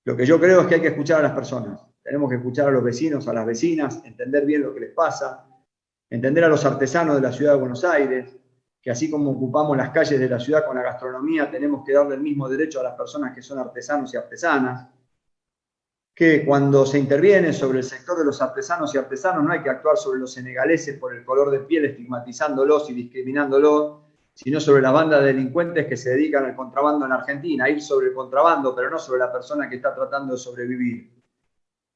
lo que yo creo es que hay que escuchar a las personas. Tenemos que escuchar a los vecinos, a las vecinas, entender bien lo que les pasa, entender a los artesanos de la ciudad de Buenos Aires, que así como ocupamos las calles de la ciudad con la gastronomía, tenemos que darle el mismo derecho a las personas que son artesanos y artesanas, que cuando se interviene sobre el sector de los artesanos y artesanos no hay que actuar sobre los senegaleses por el color de piel, estigmatizándolos y discriminándolos, sino sobre las bandas de delincuentes que se dedican al contrabando en Argentina, ir sobre el contrabando, pero no sobre la persona que está tratando de sobrevivir.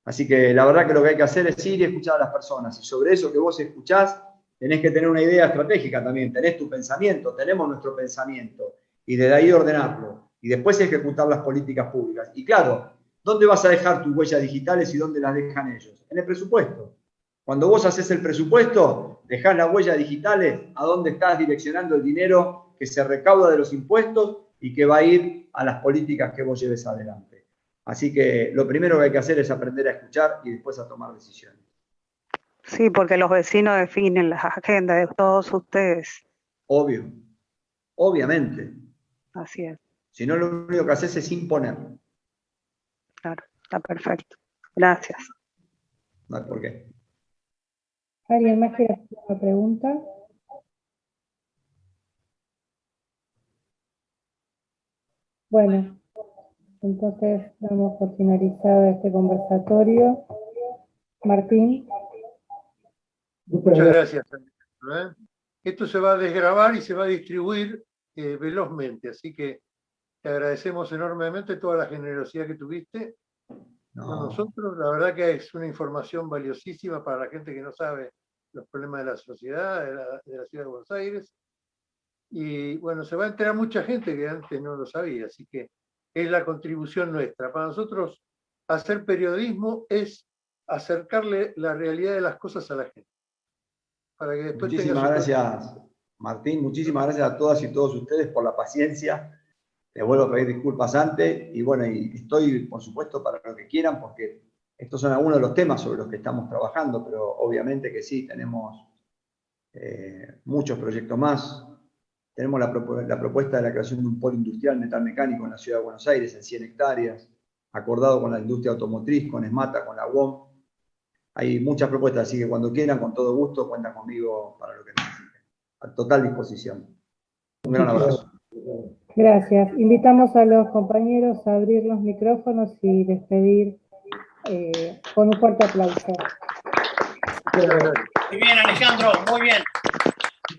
Así que la verdad que lo que hay que hacer es ir y escuchar a las personas, y sobre eso que vos escuchás, tenés que tener una idea estratégica también, tenés tu pensamiento, tenemos nuestro pensamiento, y desde ahí ordenarlo, y después ejecutar las políticas públicas. Y claro, ¿dónde vas a dejar tus huellas digitales y dónde las dejan ellos? En el presupuesto. Cuando vos haces el presupuesto, dejás las huellas digitales a dónde estás direccionando el dinero que se recauda de los impuestos y que va a ir a las políticas que vos lleves adelante. Así que lo primero que hay que hacer es aprender a escuchar y después a tomar decisiones. Sí, porque los vecinos definen las agendas de todos ustedes. Obvio, obviamente. Así es, Si no, lo único que haces es imponer. claro, está perfecto. Gracias. No hay por qué. ¿Alguien más quiere hacer una pregunta? Bueno, Entonces damos por finalizado este conversatorio. Martín. Muchas gracias. Esto se va a desgravar y se va a distribuir velozmente, así que te agradecemos enormemente toda la generosidad que tuviste con nosotros. La verdad que es una información valiosísima para la gente que no sabe los problemas de la sociedad, de la ciudad de Buenos Aires. Y bueno, se va a enterar mucha gente que antes no lo sabía, así que es la contribución nuestra. Para nosotros, hacer periodismo es acercarle la realidad de las cosas a la gente. Para que después muchísimas gracias, Martín. Muchísimas gracias a todas y todos ustedes por la paciencia. Les vuelvo a pedir disculpas antes. Y bueno, y estoy, por supuesto, para lo que quieran, porque estos son algunos de los temas sobre los que estamos trabajando, pero obviamente que sí, tenemos muchos proyectos más. Tenemos la propuesta de la creación de un polo industrial metalmecánico en la ciudad de Buenos Aires, en 100 hectáreas, acordado con la industria automotriz, con ESMATA, con la UOM. Hay muchas propuestas, así que cuando quieran, con todo gusto, cuentan conmigo para lo que necesiten. A total disposición. Un gran abrazo. Gracias. Invitamos a los compañeros a abrir los micrófonos y despedir con un fuerte aplauso. Muy bien, Alejandro, muy bien.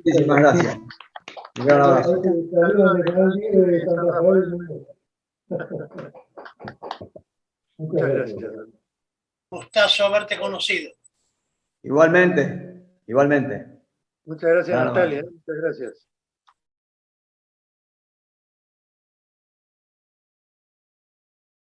Muchísimas gracias. Un gran abrazo. Muchas gracias. Gustazo haberte conocido. Igualmente, igualmente. Muchas gracias, Claro. Natalia. Muchas gracias.